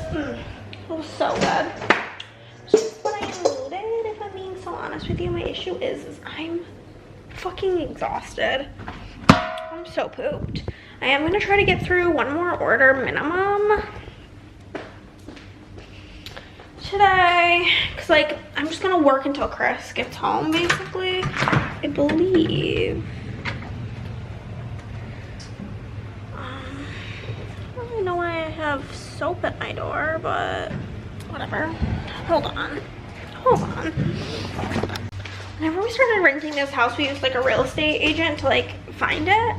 so good. It's just what I needed, if I'm being so honest with you. My issue is I'm fucking exhausted. I'm so pooped. I am gonna try to get through one more order minimum today, because like I'm just gonna work until Chris gets home basically, I believe. I don't really know why I have soap at my door, but whatever. Hold on. Whenever we started renting this house, we used like a real estate agent to like find it,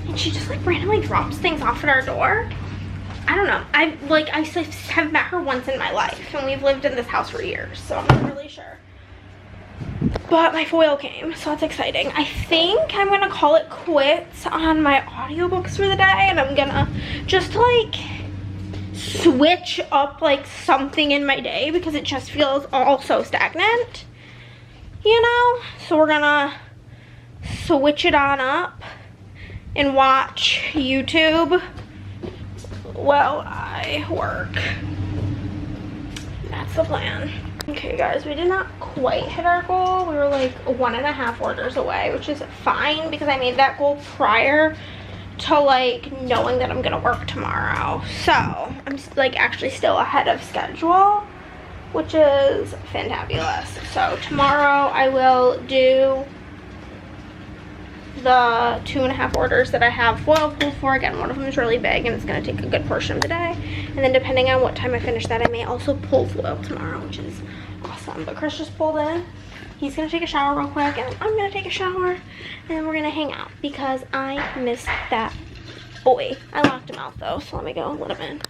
and she just like randomly drops things off at our door. I don't know. I have met her once in my life, and we've lived in this house for years, so I'm not really sure. But my foil came, so that's exciting. I think I'm gonna call it quits on my audiobooks for the day, and I'm gonna just like switch up like something in my day, because it just feels all so stagnant, you know? So we're gonna switch it on up and watch YouTube while I work. That's the plan. Okay guys, we did not quite hit our goal. We were like 1.5 orders away, which is fine because I made that goal prior to like knowing that I'm gonna work tomorrow. So I'm like actually still ahead of schedule, which is fantabulous. So tomorrow I will do the 2.5 orders that I have foil pulled for. Again, one of them is really big and it's going to take a good portion of the day, and then depending on what time I finish that, I may also pull foil tomorrow, which is awesome. But Chris just pulled in. He's going to take a shower real quick, and I'm going to take a shower, and then we're going to hang out because I miss that boy. I locked him out though, so let me go and let him in.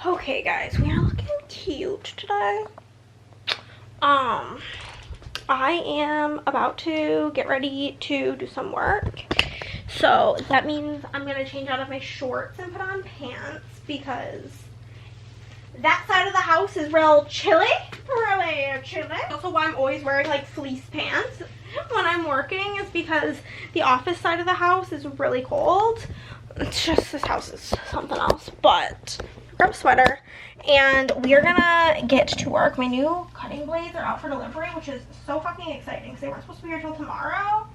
Okay guys, we are looking cute today. I am about to get ready to do some work, so that means I'm gonna change out of my shorts and put on pants because that side of the house is real chilly. Also why I'm always wearing like fleece pants when I'm working is because the office side of the house is really cold. It's just, this house is something else. But grab a sweater and we are gonna get to work. My new cutting blades are out for delivery, which is so fucking exciting because they weren't supposed to be here till tomorrow,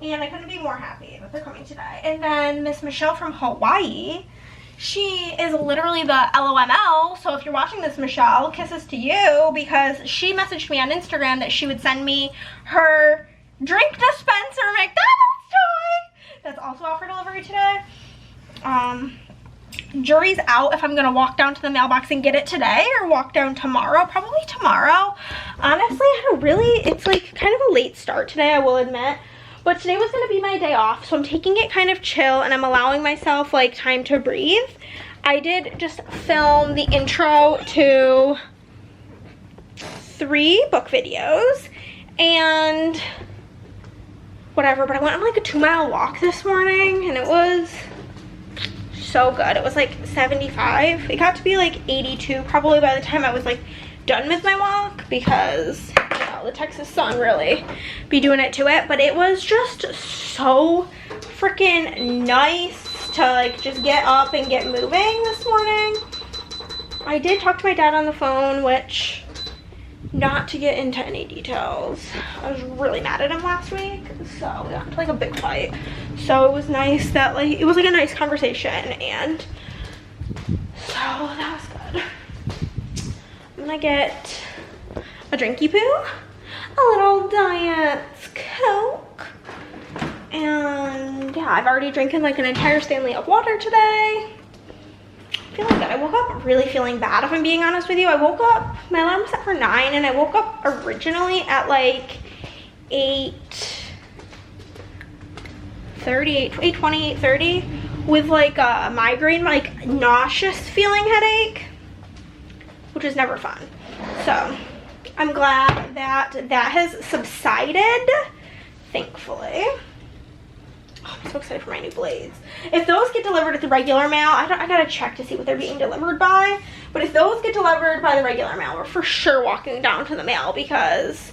and I couldn't be more happy that they're coming today. And then Miss Michelle from Hawaii, she is literally the LOML, so if you're watching this, Michelle, kisses to you, because she messaged me on Instagram that she would send me her drink dispenser McDonald's toy that's also out for delivery today. Jury's out if I'm gonna walk down to the mailbox and get it today or walk down tomorrow. Probably tomorrow. Honestly, I had it's like kind of a late start today, I will admit, but today was gonna be my day off, so I'm taking it kind of chill and I'm allowing myself like time to breathe. I did just film the intro to 3 book videos and whatever, but I went on like a 2-mile walk this morning and it was so good. It was like 75. It got to be like 82 probably by the time I was like done with my walk, because you know the Texas sun really be doing it to it. But it was just so freaking nice to like just get up and get moving this morning. I did talk to my dad on the phone, which, not to get into any details, I was really mad at him last week, so we got into like a big fight. So it was nice that like it was like a nice conversation, and so that was good. I'm gonna get a drinky poo, a little diet Coke, and yeah, I've already drinking like an entire Stanley of water today. Feeling good. I woke up really feeling bad, if I'm being honest with you. I woke up, my alarm was set for 9, and I woke up originally at like 8:30, 8:20, 8:30, with like a migraine, like nauseous feeling headache, which is never fun. So I'm glad that that has subsided, thankfully. Oh, I'm so excited for my new blades. If those get delivered at the regular mail, I gotta check to see what they're being delivered by. But if those get delivered by the regular mail, we're for sure walking down to the mail because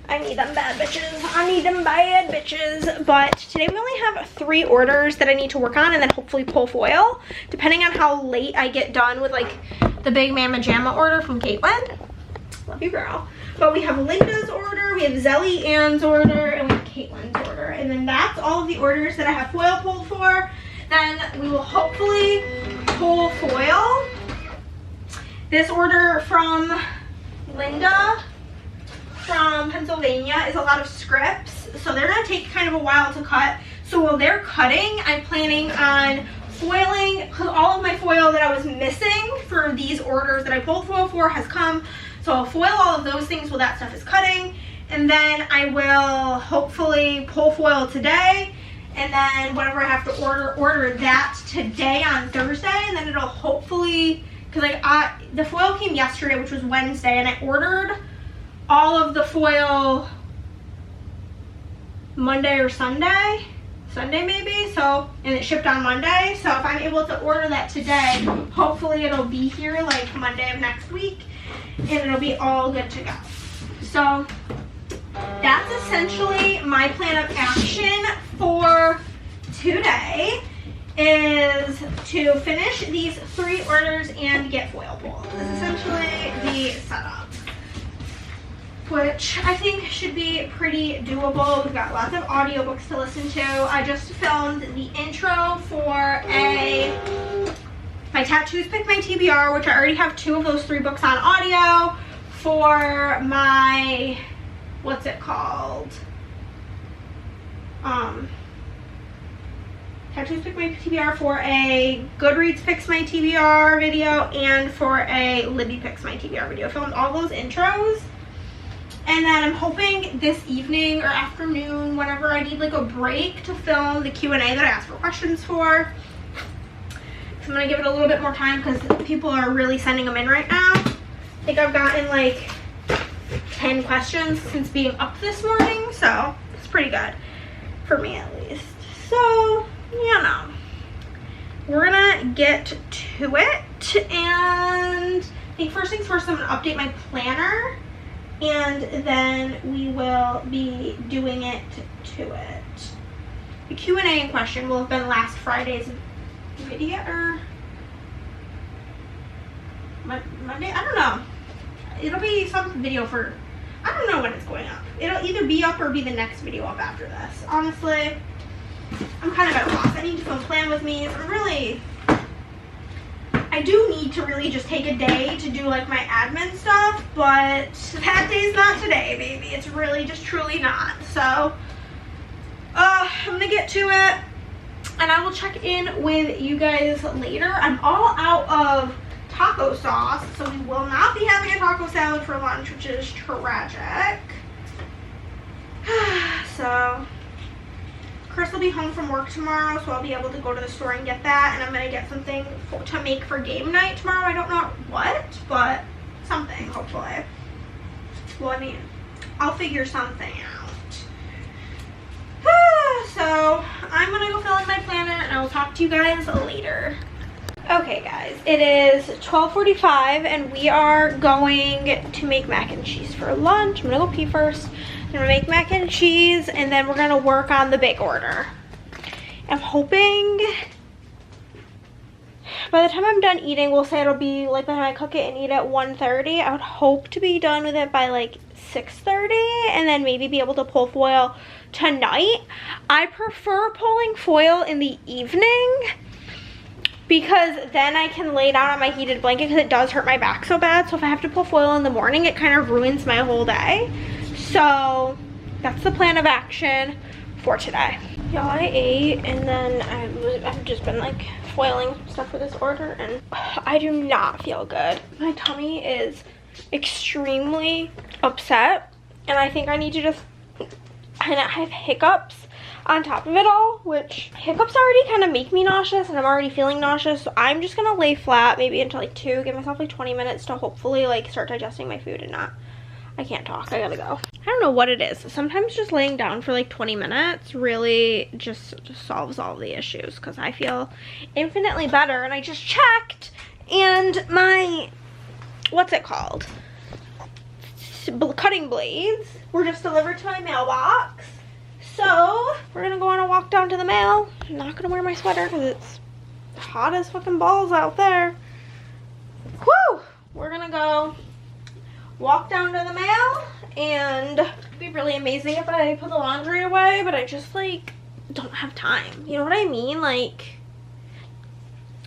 I need them bad bitches. I need them bad bitches. But today we only have 3 orders that I need to work on and then hopefully pull foil, depending on how late I get done with like the big Mama Jamma order from Caitlin. Love you, girl. But we have Linda's order, we have Zelly Ann's order, and we have Caitlin's order. And then that's all of the orders that I have foil pulled for. Then we will hopefully pull foil. This order from Linda from Pennsylvania is a lot of scripts, so they're gonna take kind of a while to cut. So while they're cutting, I'm planning on foiling, because all of my foil that I was missing for these orders that I pulled foil for has come. So I'll foil all of those things while that stuff is cutting, and then I will hopefully pull foil today, and then whatever I have to order that today on Thursday, and then it'll hopefully, because the foil came yesterday, which was Wednesday, and I ordered all of the foil Monday or Sunday maybe, so, and it shipped on Monday. So if I'm able to order that today, hopefully it'll be here like Monday of next week, and it'll be all good to go. So that's essentially my plan of action for today, is to finish these 3 orders and get foil pulled. That's essentially the setup, which I think should be pretty doable. We've got lots of audiobooks to listen to. I just filmed the intro for My Tattoos Pick My TBR, which I already have 2 of those 3 books on audio, for my, what's it called? Tattoos Pick My TBR, for a Goodreads Picks My TBR video, and for a Libby Picks My TBR video. I filmed all those intros. And then I'm hoping this evening or afternoon, whenever I need like a break, to film the Q&A that I asked for questions for. So I'm going to give it a little bit more time because people are really sending them in right now. I think I've gotten like 10 questions since being up this morning, so it's pretty good for me at least. So, you know, we're going to get to it. And I think first things first, I'm going to update my planner, and then we will be doing it to it. The Q&A in question will have been last Friday's video, or Monday? I don't know. It'll be some video for, I don't know when it's going up. It'll either be up or be the next video up after this. Honestly, I'm kind of at a loss. I need to film plan with me. I do need to really just take a day to do like my admin stuff, but that day's not today, baby. It's really just truly not. So I'm gonna get to it, and I will check in with you guys later. I'm all out of taco sauce, so we will not be having a taco salad for lunch, which is tragic. So Chris will be home from work tomorrow, so I'll be able to go to the store and get that, and I'm going to get something to make for game night tomorrow. I don't know what, but something, hopefully. Well, I mean, I'll figure something out. So I'm going to go fill in my planner, and I will talk to you guys later. Okay, guys, it is 12:45, and we are going to make mac and cheese for lunch. I'm going to go pee first. I'm gonna make mac and cheese, and then we're gonna work on the big order. I'm hoping by the time I'm done eating, we'll say it'll be like by the time I cook it and eat at 1:30. I would hope to be done with it by like 6:30, and then maybe be able to pull foil tonight. I prefer pulling foil in the evening because then I can lay down on my heated blanket, because it does hurt my back so bad. So if I have to pull foil in the morning, it kind of ruins my whole day. So that's the plan of action for today. Y'all, I ate, and then I've just been like foiling stuff for this order, and I do not feel good. My tummy is extremely upset, and I think I need to just, and I have hiccups. on top of it all, which hiccups already kind of make me nauseous and I'm already feeling nauseous. So I'm just gonna lay flat maybe until like 2, give myself like 20 minutes to hopefully like start digesting my food and not. I can't talk, I gotta go. I don't know what it is. Sometimes just laying down for like 20 minutes really just solves all the issues because I feel infinitely better. And I just checked and my, what's it called? Cutting blades were just delivered to my mailbox. So we're gonna go on a walk down to the mail. I'm not gonna wear my sweater because it's hot as fucking balls out there. Whew! We're gonna go walk down to the mail, and it'd be really amazing if I put the laundry away, but I just like don't have time. You know what I mean? Like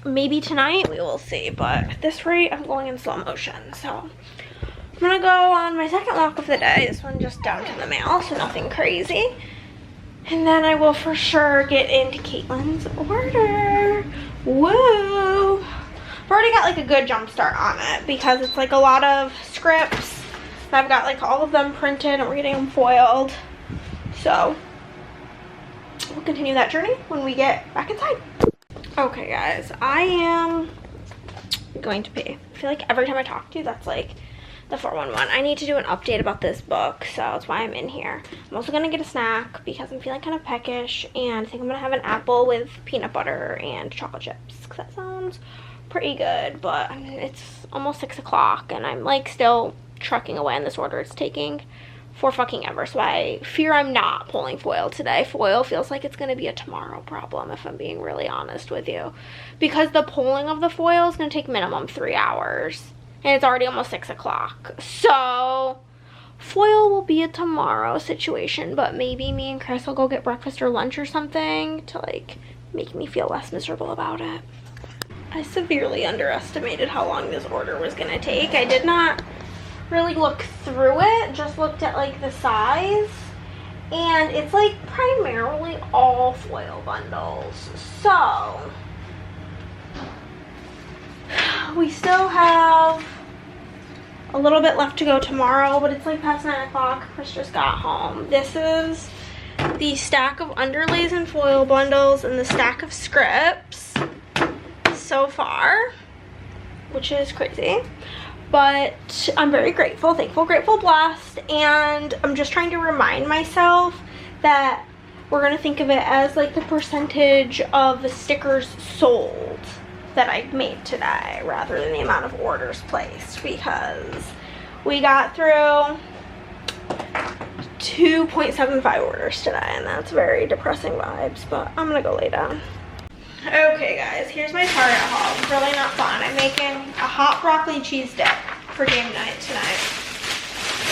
maybe tonight, we will see, but at this rate I'm going in slow motion. So I'm gonna go on my second walk of the day. This one just down to the mail, so nothing crazy. And then I will for sure get into Caitlin's order. Woo! I've already got like a good jump start on it because it's like a lot of scripts. And I've got like all of them printed and we're getting them foiled. So we'll continue that journey when we get back inside. Okay guys, I am going to pee. I feel like every time I talk to you, that's like the 411. I need to do an update about this book, so that's why I'm in here. I'm also gonna get a snack because I'm feeling kind of peckish, and I think I'm gonna have an apple with peanut butter and chocolate chips because that sounds pretty good. But it's almost 6 o'clock and I'm like still trucking away on this order. It's taking for fucking ever, so I fear I'm not pulling foil today. Foil feels like it's gonna be a tomorrow problem if I'm being really honest with you, because the pulling of the foil is gonna take minimum 3 hours. And it's already almost 6 o'clock. So foil will be a tomorrow situation, but maybe me and Chris will go get breakfast or lunch or something to like make me feel less miserable about it. I severely underestimated how long this order was gonna take. I did not really look through it, just looked at like the size. And it's like primarily all foil bundles. So we still have a little bit left to go tomorrow, but it's like past 9 o'clock. Chris just got home. This is the stack of underlays and foil bundles and the stack of scripts so far, which is crazy. But I'm very grateful, thankful, grateful, blessed, and I'm just trying to remind myself that we're gonna think of it as like the percentage of the stickers sold that I made today rather than the amount of orders placed, because we got through 2.75 orders today and that's very depressing vibes, but I'm gonna go lay down. Okay guys, here's my Target haul. It's really not fun. I'm making a hot broccoli cheese dip for game night tonight.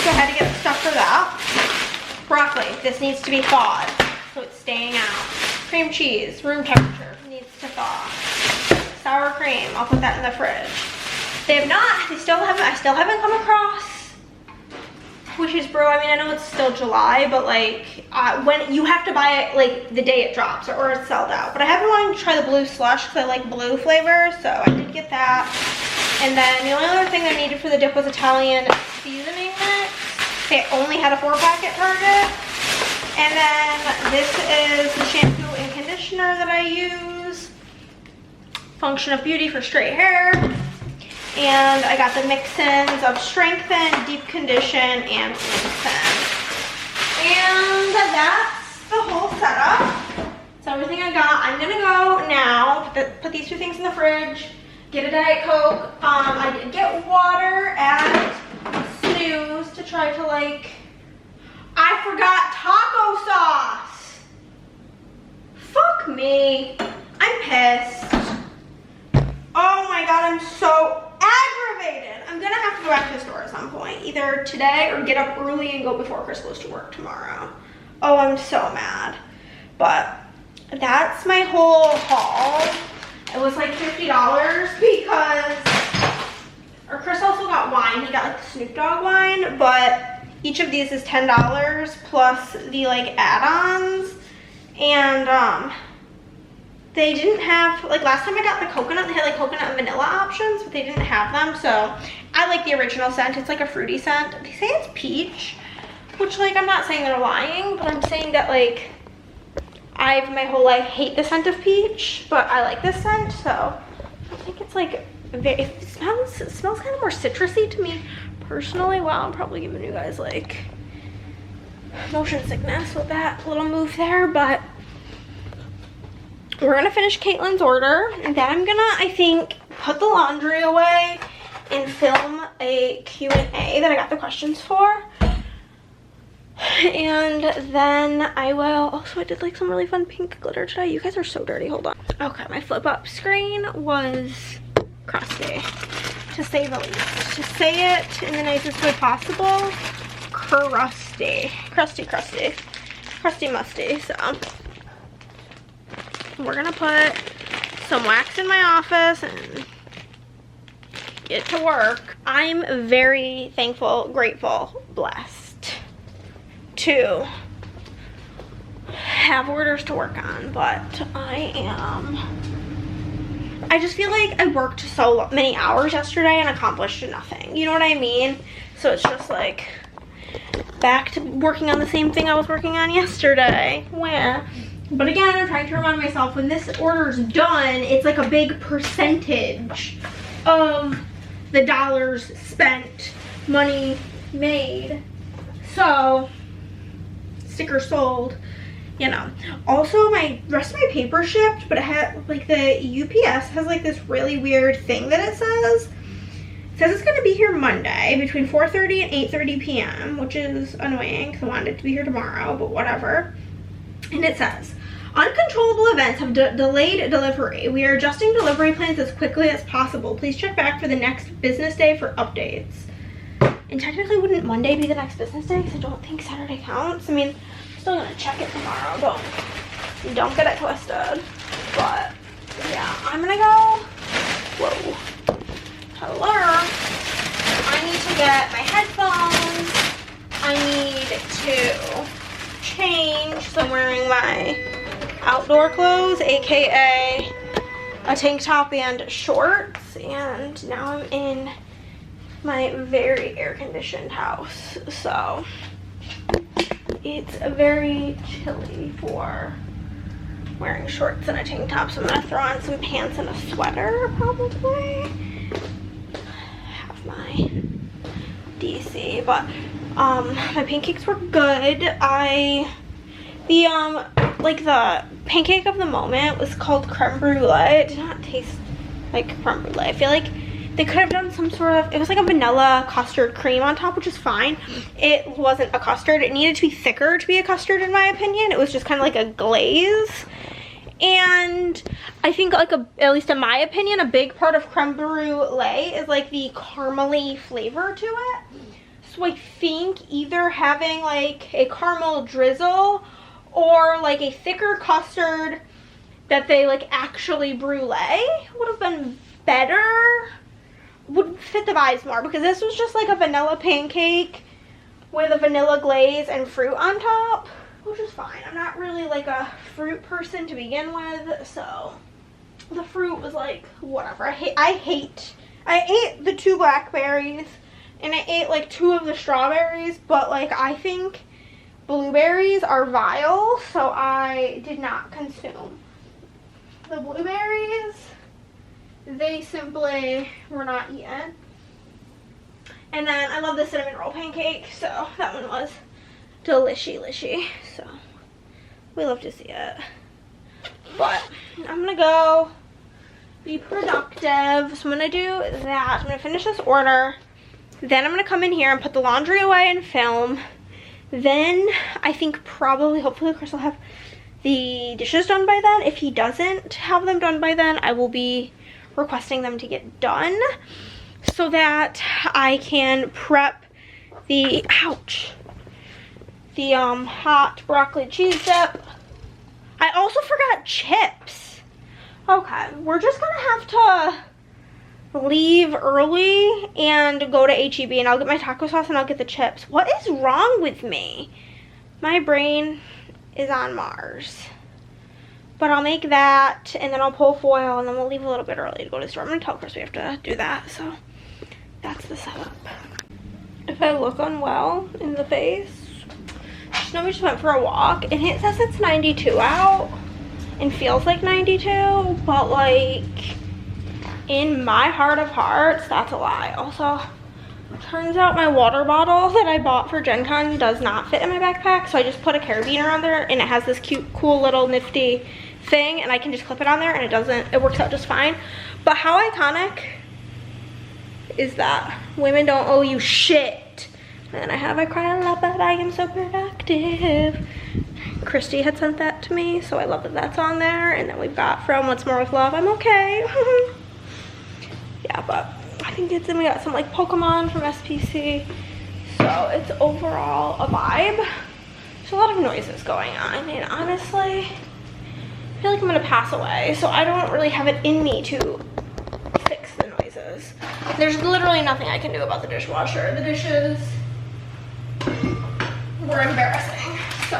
So I had to get the stuff for that. Broccoli, this needs to be thawed so it's staying out. Cream cheese, room temperature, needs to thaw. Sour cream, I'll put that in the fridge. They have not, I still haven't come across Wishes Brew. I mean, I know it's still July, but like when you have to buy it like the day it drops or it's sold out. But I have been wanting to try the blue slush because I like blue flavor, so I did get that. And then the only other thing I needed for the dip was Italian seasoning mix. They only had a 4-pack at Target. And then this is the shampoo and conditioner that I use. Function of Beauty for straight hair. And I got the mix-ins of Strengthen, Deep Condition, and Lengthen. And that's the whole setup. That's everything I got. I'm gonna go now, put these 2 things in the fridge, get a Diet Coke. I did get water at Snooze to try to like, I forgot taco sauce. Fuck me. I'm pissed. Oh my god, I'm so aggravated. I'm gonna have to go back to the store at some point, either today or get up early and go before Chris goes to work tomorrow. Oh, I'm so mad. But that's my whole haul. It was like $50 because, or Chris also got wine. He got like the Snoop Dogg wine, but each of these is $10 plus the like add-ons. And they didn't have, like last time I got the coconut, they had like coconut and vanilla options, but they didn't have them. So I like the original scent. It's like a fruity scent. They say it's peach, which like I'm not saying they're lying, but I'm saying that like I've my whole life hate the scent of peach, but I like this scent, so I think it's like, it smells kind of more citrusy to me personally. Wow, I'm probably giving you guys like motion sickness with that little move there, but we're gonna finish Caitlin's order, and then I'm gonna, I think, put the laundry away and film a Q&A that I got the questions for. And then I will, also I did like some really fun pink glitter today. You guys are so dirty, hold on. Okay, my flip up screen was crusty, to say the least. To say it in the nicest way possible, crusty. Crusty musty, so. We're gonna put some wax in my office and get to work. I'm very thankful, grateful, blessed to have orders to work on, but I just feel like I worked so many hours yesterday and accomplished nothing. You know what I mean? So it's just like back to working on the same thing I was working on yesterday. Where? But again, I'm trying to remind myself, when this order's done, it's like a big percentage of the dollars spent, money made. So, sticker sold, you know. Also, my rest of my paper shipped, but it had, like, the UPS has like this really weird thing that it says. It says it's gonna be here Monday between 4:30 and 8:30 p.m., which is annoying because I wanted it to be here tomorrow, but whatever. And it says, uncontrollable events have delayed delivery. We are adjusting delivery plans as quickly as possible. Please check back for the next business day for updates. And technically, wouldn't Monday be the next business day? Because I don't think Saturday counts. I mean, I'm still gonna check it tomorrow. Don't get it twisted. But yeah, I'm gonna go. Whoa. Hello. I need to get my headphones. I need to change. So I'm wearing my outdoor clothes, aka a tank top and shorts, and now I'm in my very air-conditioned house, so it's very chilly for wearing shorts and a tank top, so I'm gonna throw on some pants and a sweater probably. Have my DC, but my pancakes were good. The pancake of the moment was called creme brulee. It did not taste like creme brulee. I feel like they could have done some sort of, it was like a vanilla custard cream on top, which is fine. It wasn't a custard. It needed to be thicker to be a custard, in my opinion. It was just kind of like a glaze. And I think, like, at least in my opinion, a big part of creme brulee is like the caramely flavor to it. So I think either having like a caramel drizzle or like a thicker custard that they like actually brulee would have been better, would fit the vibes more, because this was just like a vanilla pancake with a vanilla glaze and fruit on top, which is fine. I'm not really like a fruit person to begin with, so the fruit was like whatever. I ate the 2 blackberries and I ate like 2 of the strawberries, but like I think blueberries are vile, so I did not consume the blueberries. They simply were not eaten. And then I love the cinnamon roll pancake, so that one was delishy. So we love to see it. But I'm gonna go be productive. So I'm gonna do that. I'm gonna finish this order. Then I'm gonna come in here and put the laundry away and film. Then I think probably, hopefully Chris will have the dishes done by then. If he doesn't have them done by then, I will be requesting them to get done so that I can prep the, the hot broccoli cheese dip. I also forgot chips. Okay, we're just gonna have to leave early and go to HEB, and I'll get my taco sauce and I'll get the chips. What is wrong with me? My brain is on Mars. But I'll make that, and then I'll pull foil, and then we'll leave a little bit early to go to the store. I'm gonna tell Chris we have to do that, so that's the setup. If I look unwell in the face, know, we just went for a walk and it says it's 92 out and feels like 92, but like in my heart of hearts, that's a lie. Also, turns out my water bottle that I bought for Gen Con does not fit in my backpack, so I just put a carabiner on there and it has this cute, cool little nifty thing and I can just clip it on there and it works out just fine. But how iconic is that? Women don't owe you shit. And I cry a lot, but I am so productive. Christy had sent that to me, so I love that that's on there. And then we've got from What's More With Love, I'm okay. Yeah, but I think it's, and we got some like Pokemon from SPC. So it's overall a vibe. There's a lot of noises going on, and honestly, I feel like I'm gonna pass away, so I don't really have it in me to fix the noises. There's literally nothing I can do about the dishwasher. The dishes were embarrassing, so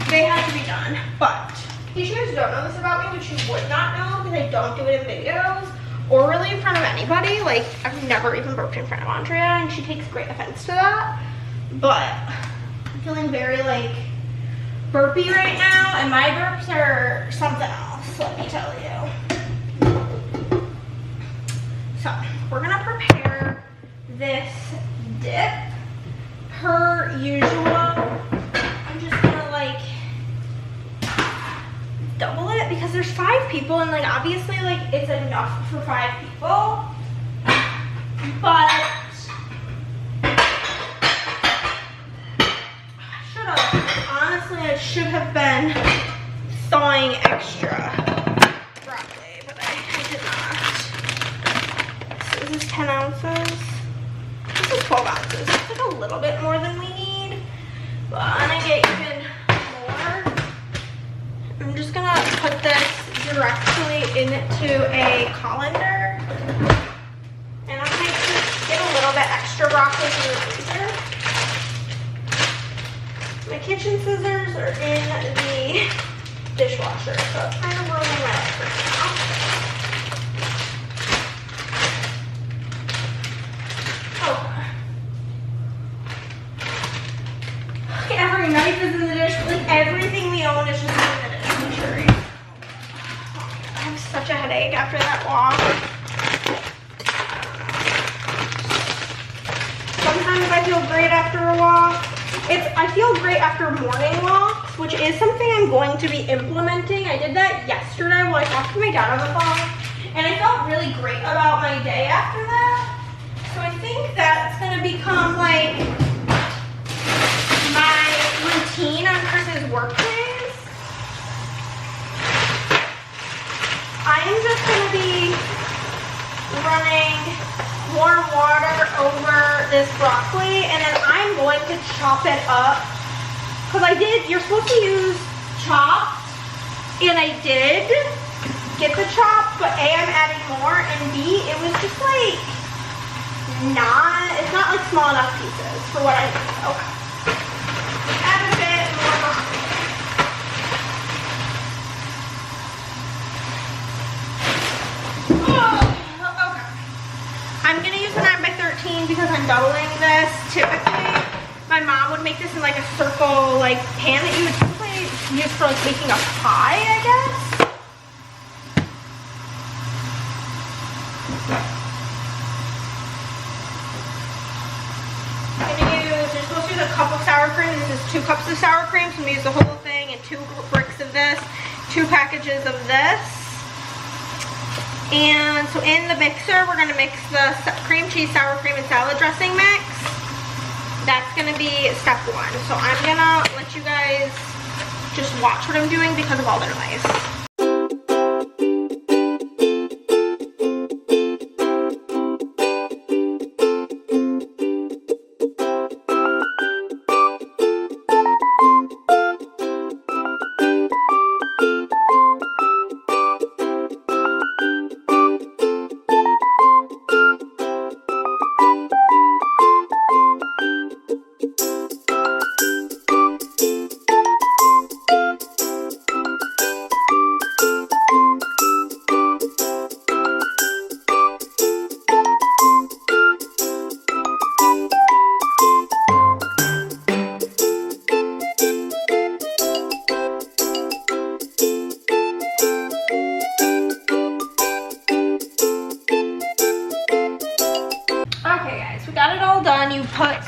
they had to be done. But in case you guys don't know this about me, which you would not know because I don't do it in videos or really in front of anybody, like I've never even burped in front of Andrea and she takes great offense to that. But I'm feeling very like burpy right now, and my burps are something else, let me tell you. So we're gonna prepare this dip per usual. I'm just gonna like double it because there's 5 people and like obviously like it's enough for 5 people, but honestly, I should have been thawing extra broccoli, but I did not. So this is 10 ounces. This is 12 ounces. It's like a little bit more than we need, but I'm gonna get even more. I'm just gonna put this directly into a colander, and I'm gonna just get a little bit extra broccoli from the freezer. My kitchen scissors are in the dishwasher, so it's kind of ruining my life right now. Okay, every knife is in the dish, like everything we own is just in the dishwasher. I have such a headache after that walk. Sometimes I feel great after a walk. I feel great after morning walks, which is something I'm going to be implementing. I did that yesterday while I talked to my dad on the phone, and I felt really great about my day after that. So I think that's gonna become like my routine on Chris's work days. I'm just gonna be running warm water over this broccoli, and then I'm going to chop it up, because you're supposed to use chopped, and I did get the chopped, but A, I'm adding more, and B, it was just like it's not like small enough pieces for what I need. Okay, add a bit more broccoli. I'm going to use a 9x13 because I'm doubling this. Typically, my mom would make this in like a circle like pan that you would typically use for like making a pie, I guess. You're supposed to use a cup of sour cream. This is 2 cups of sour cream, so I'm going to use the whole thing and 2 bricks of this, 2 packages of this. And so in the mixer, we're gonna mix the cream cheese, sour cream, and salad dressing mix. That's gonna be step 1. So I'm gonna let you guys just watch what I'm doing because of all the noise.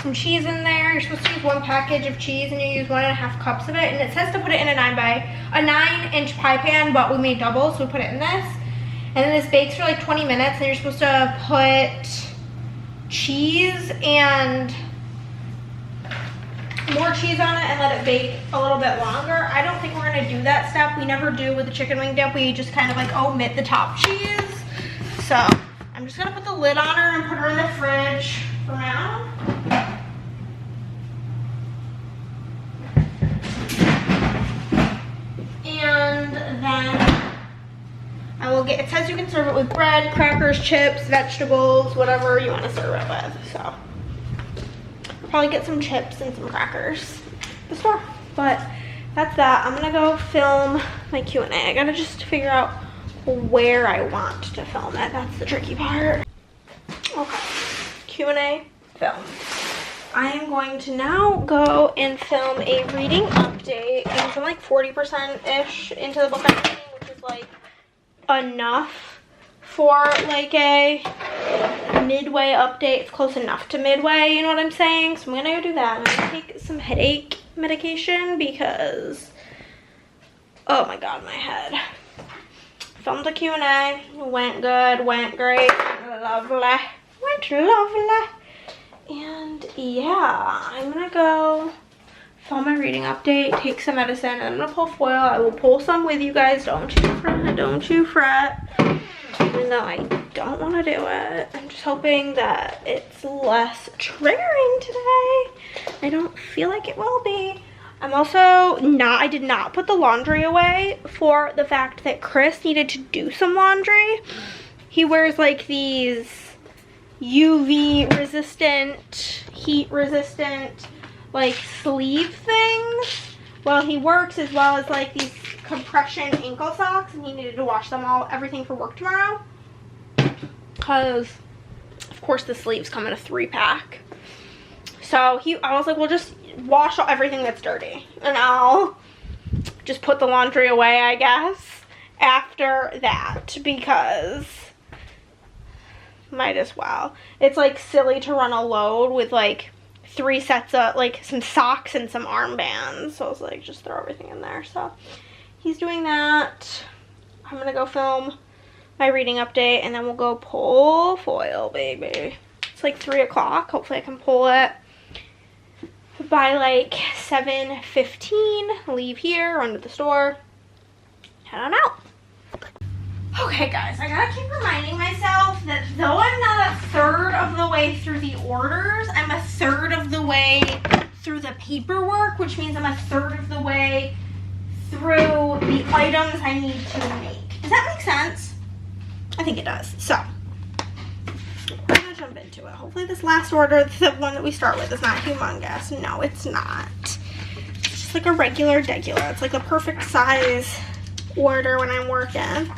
some cheese in there. You're supposed to use 1 package of cheese and you use 1.5 cups of it. And it says to put it in a 9-inch pie pan, but we made double, so we put it in this. And then this bakes for like 20 minutes, and you're supposed to put cheese and more cheese on it and let it bake a little bit longer. I don't think we're gonna do that step. We never do with the chicken wing dip. We just kind of like omit the top cheese. So I'm just gonna put the lid on her and put her in the fridge for now. And then I will get, it says you can serve it with bread, crackers, chips, vegetables, whatever you want to serve it with. So I'll probably get some chips and some crackers at the store. But that's that. I'm gonna go film my Q&A. I gotta just figure out where I want to film it. That's the tricky part. Okay, Q&A film. I am going to now go and film a reading update because I'm like 40%-ish into the book I'm reading, which is like enough for like a midway update. It's close enough to midway, you know what I'm saying? So I'm gonna go do that. I'm gonna take some headache medication because, oh my god, my head. Filmed the Q&A, went good, went great, went lovely. And yeah, I'm gonna go film my reading update, take some medicine, and I'm gonna pull foil. I will pull some with you guys. Don't you fret, don't you fret. Even though I don't want to do it, I'm just hoping that it's less triggering today. I don't feel like it will be. I'm also not, I did not put the laundry away for the fact that Chris needed to do some laundry. He wears like these UV resistant, heat resistant, like sleeve things while he works, as well as like these compression ankle socks, and he needed to wash them all, everything for work tomorrow. Because of course the sleeves come in a 3-pack. So I was like, well, just wash everything that's dirty and I'll just put the laundry away, I guess, after that, because might as well. It's like silly to run a load with like 3 sets of like some socks and some armbands. So I was like, just throw everything in there. So he's doing that. I'm gonna go film my reading update and then we'll go pull foil, baby. It's like 3 o'clock. Hopefully I can pull it by like 7:15. Leave here, run to the store, head on out. Okay guys, I gotta keep reminding myself that though I'm not a third of the way through the orders, I'm a third of the way through the paperwork, which means I'm a third of the way through the items I need to make. Does that make sense? I think it does. So, we're gonna jump into it. Hopefully this last order, the one that we start with, is not humongous. No, it's not. It's just like a regular degular. It's like the perfect size order when I'm working.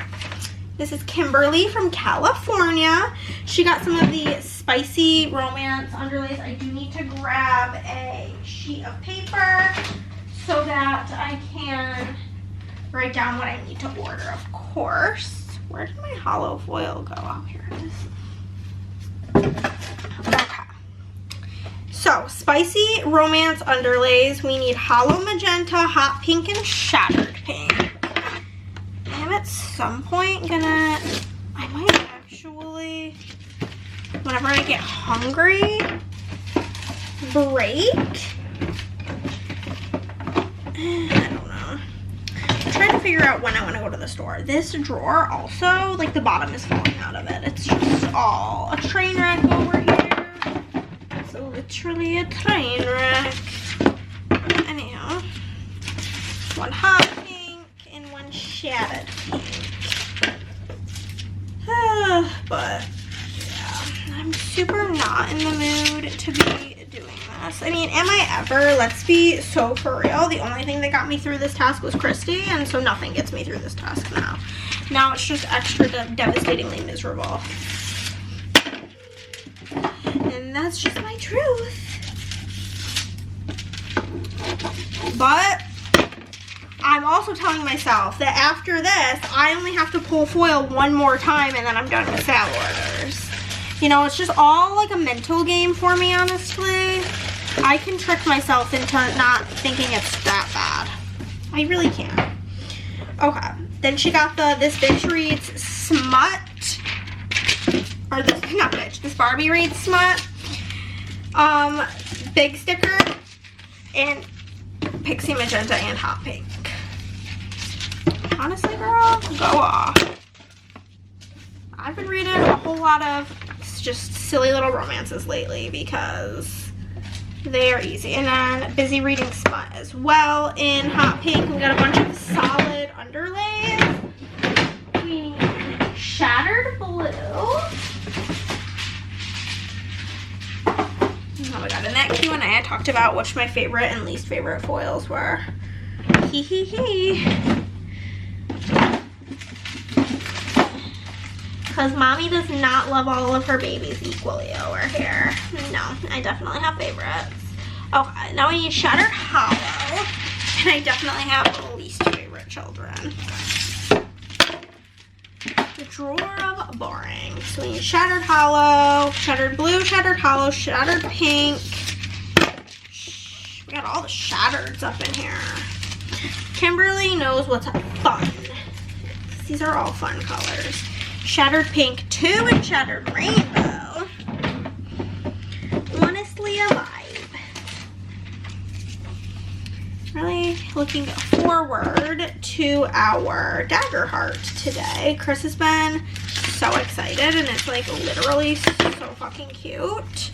This is Kimberly from California. She got some of the spicy romance underlays. I do need to grab a sheet of paper so that I can write down what I need to order, of course. Where did my hollow foil go? Oh, here it is. Okay. So, spicy romance underlays. We need hollow magenta, hot pink, and shattered pink. I'm at some point gonna, I might actually, whenever I get hungry, break. I don't know. I'm trying to figure out when I want to go to the store. This drawer also, like the bottom is falling out of it. It's just all a train wreck over here. It's literally a train wreck. Anyhow, one hot pink and one shattered pink. But yeah, I'm super not in the mood to be doing this. I mean, am I ever? Let's be so for real. The only thing that got me through this task was Christy, and so nothing gets me through this task now. Now it's just extra devastatingly miserable. And that's just my truth. But I'm also telling myself that after this, I only have to pull foil one more time and then I'm done with sale orders. You know, it's just all like a mental game for me, honestly. I can trick myself into not thinking it's that bad. I really can. Okay, then she got this bitch reads smut, or this, not bitch, this Barbie reads smut, big sticker, and Pixie Magenta and Hot Pink. Honestly, girl, go off. I've been reading a whole lot of just silly little romances lately because they are easy. And then busy reading smut as well. In Hot Pink, we got a bunch of solid underlays. We need Shattered Blue. Oh my god, in that Q&A I talked about which my favorite and least favorite foils were. Hee hee hee. Because mommy does not love all of her babies equally over here. No, I definitely have favorites. Okay, now we need Shattered Hollow. And I definitely have least favorite children. The drawer of boring. So we need Shattered Hollow, Shattered Blue, Shattered Hollow, Shattered Pink. We got all the Shattereds up in here. Kimberly knows what's fun. These are all fun colors. Shattered Pink 2 and Shattered Rainbow. Honestly, a vibe. Really looking forward to our Dagger Heart today. Chris has been so excited and it's like literally so fucking cute.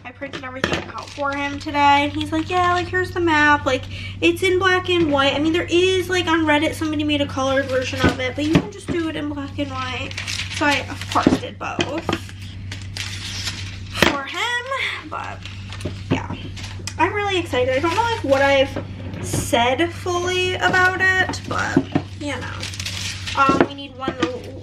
I printed everything out for him today and he's like, yeah, like here's the map, like it's in black and white. I mean, there is like on Reddit somebody made a colored version of it, but you can just do it in black and white. So I of course did both for him, but yeah, I'm really excited. I don't know like what I've said fully about it, but you know, we need one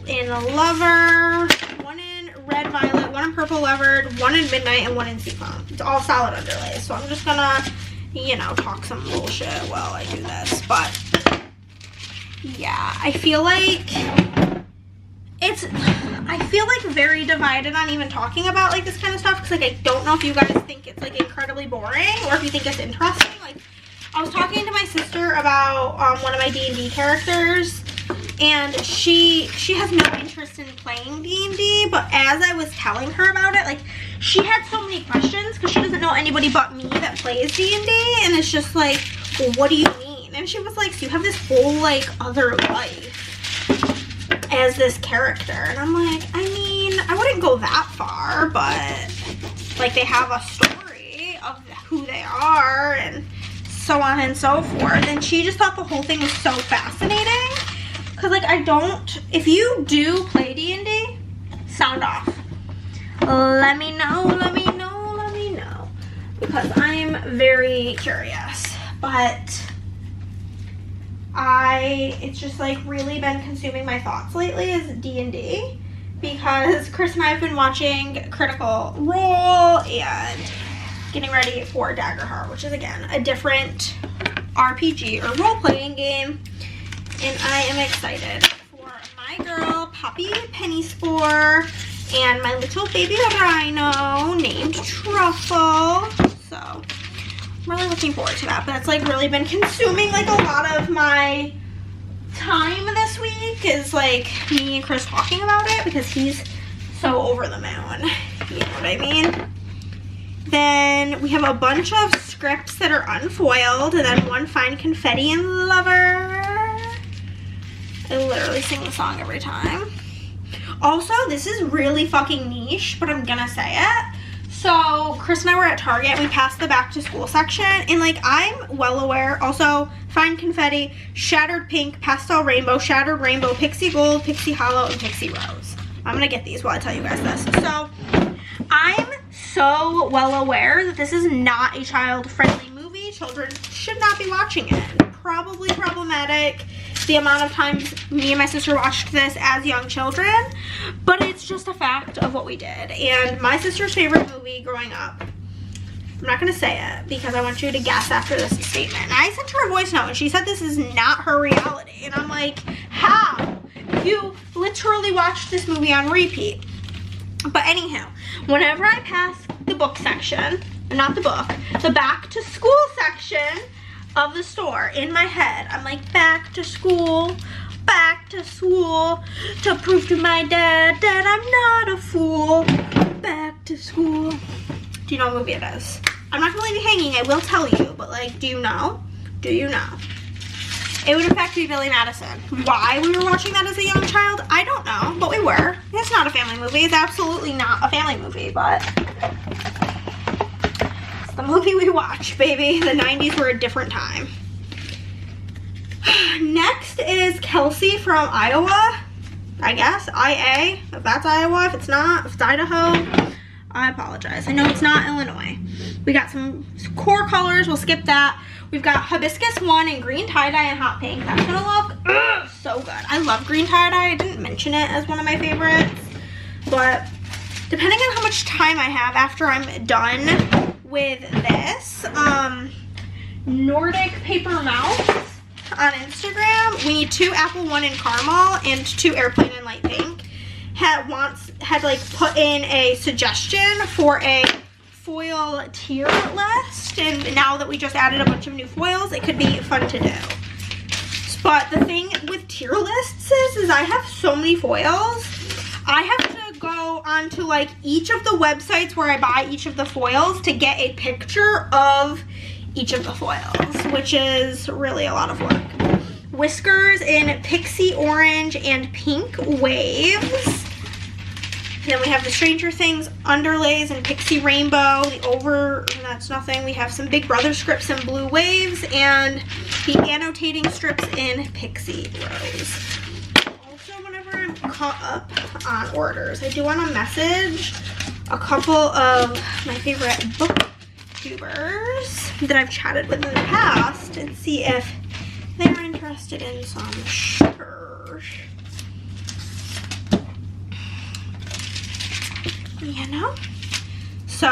in Lover, one in Red Violet, one in Purple Levered, one in Midnight, and one in Seafoam. It's all solid underlays, so I'm just gonna, you know, talk some bullshit while I do this. But yeah, I feel like very divided on even talking about like this kind of stuff, because like I don't know if you guys think it's like incredibly boring or if you think it's interesting. Like I was talking to my sister about one of my D&D characters, and she has no interest in playing D&D, but as I was telling her about it, like she had so many questions because she doesn't know anybody but me that plays D&D, and it's just like, well, what do you mean? And she was like, so you have this whole like other life as this character, and I'm like, I mean, I wouldn't go that far, but like they have a story of who they are and so on and so forth. And she just thought the whole thing was so fascinating because like I don't, if you do play D&D, sound off, let me know, because I'm very curious. But it's just like really been consuming my thoughts lately is D&D, because Chris and I have been watching Critical Role and getting ready for Dagger Heart, which is again a different RPG or role-playing game, and I am excited for my girl Poppy Pennyspore and my little baby rhino named Truffle. So I'm really looking forward to that, but it's like really been consuming like a lot of my time this week is like me and Chris talking about it because he's so over the moon, you know what I mean? Then we have a bunch of scripts that are unfoiled, and then one Find Confetti and Lover. I literally sing the song every time. Also, this is really fucking niche, but I'm gonna say it. So Chris and I were at Target, we passed the back to school section, and like I'm well aware, also Find Confetti, Shattered Pink, Pastel Rainbow, Shattered Rainbow, Pixie Gold, Pixie Hollow, and Pixie Rose. I'm gonna get these while I tell you guys this. So I'm so well aware that this is not a child-friendly movie. Children should not be watching it. Probably problematic the amount of times me and my sister watched this as young children, but it's just a fact of what we did. And my sister's favorite movie growing up, I'm not going to say it because I want you to guess after this statement. And I sent her a voice note and she said this is not her reality. And I'm like, how? You literally watched this movie on repeat. But anyhow, whenever I pass the book section, not the book, the back to school section of the store, in my head, I'm like, back to school, to prove to my dad that I'm not a fool, back to school. Do you know what movie it is? I'm not gonna leave you hanging, I will tell you, but like, do you know? Do you know? It would in fact be Billy Madison. Why we were watching that as a young child, I don't know, but we were. It's not a family movie, it's absolutely not a family movie, but it's the movie we watch, baby. The 90s were a different time. Next is Kelsey from Iowa, I guess, IA, if that's Iowa. If it's not, if it's Idaho, I apologize. I know it's not Illinois. We got some core colors, we'll skip that. We've got Hibiscus 1 in green tie-dye and hot pink. That's gonna look so good. I love green tie-dye. I didn't mention it as one of my favorites, but depending on how much time I have after I'm done with this, Nordic Paper Mouse on Instagram. We need 2 apple, 1 in caramel, and 2 airplane in light pink. Had like put in a suggestion for a foil tier list, and now that we just added a bunch of new foils, it could be fun to do. But the thing with tier lists is I have so many foils, I have to go onto like each of the websites where I buy each of the foils to get a picture of each of the foils, which is really a lot of work. Whiskers in Pixie Orange and Pink Waves. Then we have the Stranger Things underlays in Pixie Rainbow. That's nothing. We have some Big Brother scripts in Blue Waves and the annotating strips in Pixie Rose. Also, whenever I'm caught up on orders, I do want to message a couple of my favorite booktubers that I've chatted with in the past and see if they're interested in some shirts. You know? So,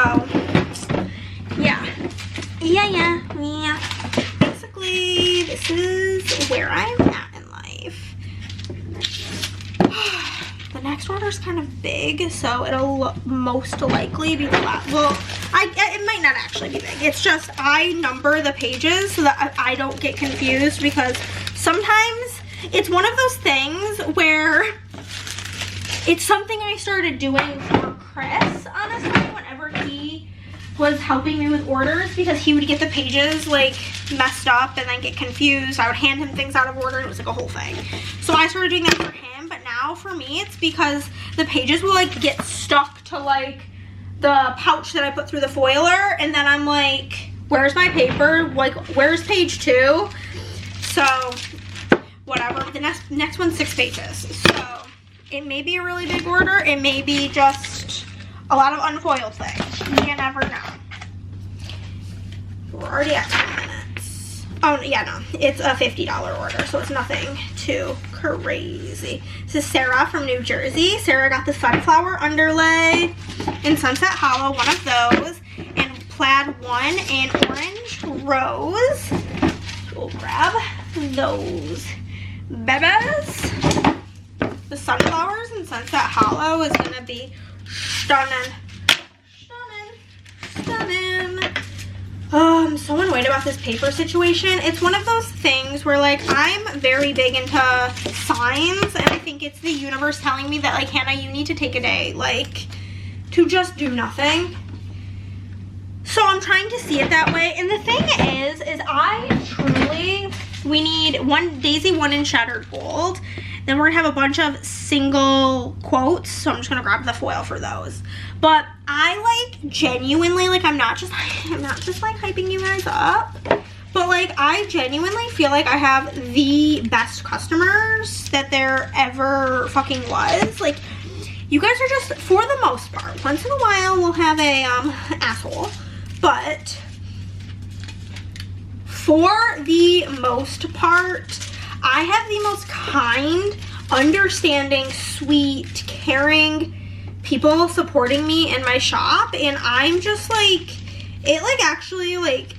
yeah. Basically, this is where I'm at in life. The next order is kind of big, so it'll most likely be the last. Well, it might not actually be big. It's just I number the pages so that I don't get confused, because sometimes it's one of those things where it's something I started doing for Chris, honestly, whenever he was helping me with orders, because he would get the pages like messed up and then get confused. I would hand him things out of order and it was like a whole thing. So I started doing that for him, but now for me it's because the pages will like get stuck to like the pouch that I put through the foiler, and then I'm like, where's my paper? Like, where's page 2? So whatever. The next one's 6 pages. So it may be a really big order. It may be just a lot of unfoiled things. You never know. We're already at 10 minutes. Oh, yeah, no. It's a $50 order, so it's nothing too crazy. This is Sarah from New Jersey. Sarah got the sunflower underlay in Sunset Hollow, one of those, and plaid 1 in orange rose. We'll grab those bebes. The sunflowers in Sunset Hollow is going to be stunning. I'm so annoyed about this paper situation. It's one of those things where like I'm very big into signs, and I think it's the universe telling me that like, Hannah, you need to take a day like to just do nothing. So I'm trying to see it that way. And the thing is we need one Daisy 1 in Shattered Gold. Then we're gonna have a bunch of single quotes, so I'm just gonna grab the foil for those. But I like genuinely, like I'm not just like hyping you guys up, but like I genuinely feel like I have the best customers that there ever fucking was. Like, you guys are just, for the most part, once in a while we'll have a asshole, but for the most part, I have the most kind, understanding, sweet, caring people supporting me in my shop, and I'm just like, it like actually like,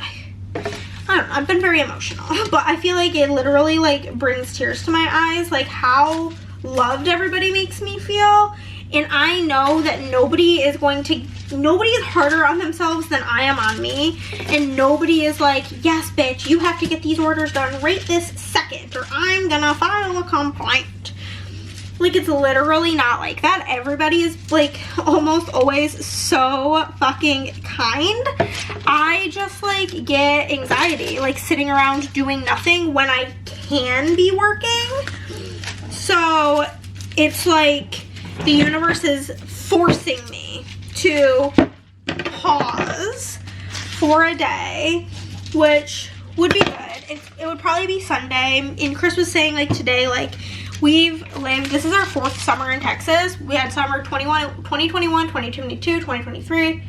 I don't know, I've been very emotional, but I feel like it literally like brings tears to my eyes, like how loved everybody makes me feel. And I know that nobody is harder on themselves than I am on me. And nobody is like, yes, bitch, you have to get these orders done right this second, or I'm gonna file a complaint. Like, it's literally not like that. Everybody is, like, almost always so fucking kind. I just, like, get anxiety, like, sitting around doing nothing when I can be working. So, it's like the universe is forcing me to pause for a day, which would be good. It would probably be Sunday. And Chris was saying, like, today, like, this is our 4th summer in Texas. We had summer 2021, 2022, 2023.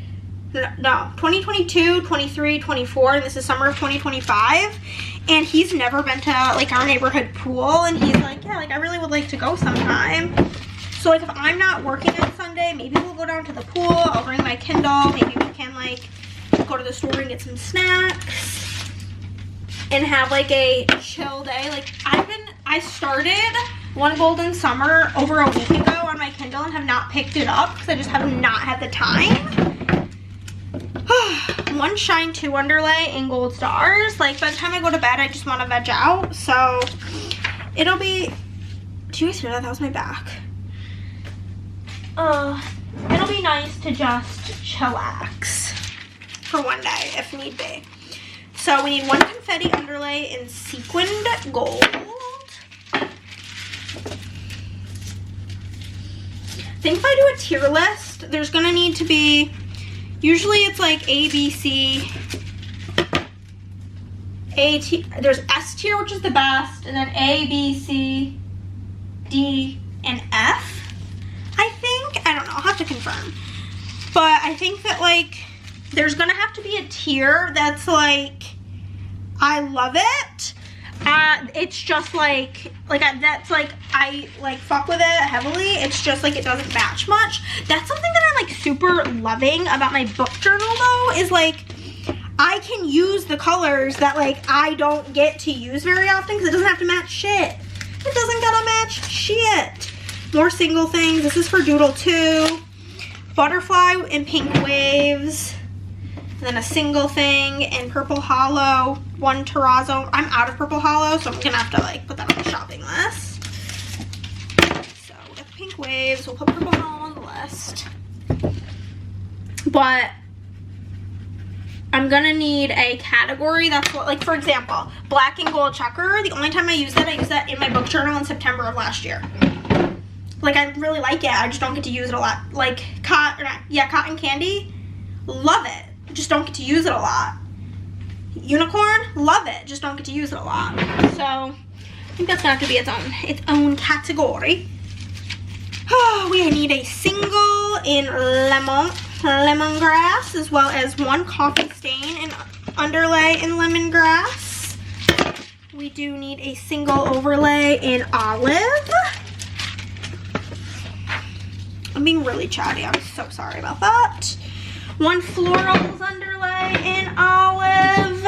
No, 2022, 23, 24, and this is summer of 2025. And he's never been to, like, our neighborhood pool. And he's like, yeah, like, I really would like to go sometime. So, like, if I'm not working on Sunday, maybe we'll go down to the pool. I'll bring my Kindle. Maybe we can, like, go to the store and get some snacks and have, like, a chill day. Like, I started One Golden Summer over a week ago on my Kindle and have not picked it up because I just have not had the time. One Shine, 2 Underlay, and Gold Stars. Like, by the time I go to bed, I just want to veg out. So, it'll be... Do you guys hear that? That was my back. It'll be nice to just chillax for one day, if need be. So, we need one confetti underlay in sequined gold. I think if I do a tier list, there's gonna need to be, usually it's like A, B, C, there's S tier, which is the best, and then A, B, C, D, and F, I think. I don't know, I'll have to confirm. But I think that, like, there's gonna have to be a tier that's like, I love it. It's just like that's like, I like fuck with it heavily. It's just like, it doesn't match much. That's something that I'm like super loving about my book journal though, is like, I can use the colors that like I don't get to use very often because it doesn't have to match shit. It doesn't gotta match shit. More single things. This is for Doodle 2. Butterfly in Pink Waves. And then a single thing in Purple Hollow. One terrazzo. I'm out of Purple Hollow, so I'm gonna have to like put that on the shopping list. So we got the Pink Waves. We'll put Purple Hollow on the list. But I'm gonna need a category that's what, like, for example, black and gold checker. The only time I used that in my book journal in September of last year. Like, I really like it. I just don't get to use it a lot. Like, cotton candy, love it. Just don't get to use it a lot. Unicorn, love it. Just don't get to use it a lot. So, I think that's gonna have to be its own category. We need a single in lemongrass, as well as one coffee stain and underlay in lemongrass. We do need a single overlay in olive. I'm being really chatty. I'm so sorry about that. One florals underlay in olive.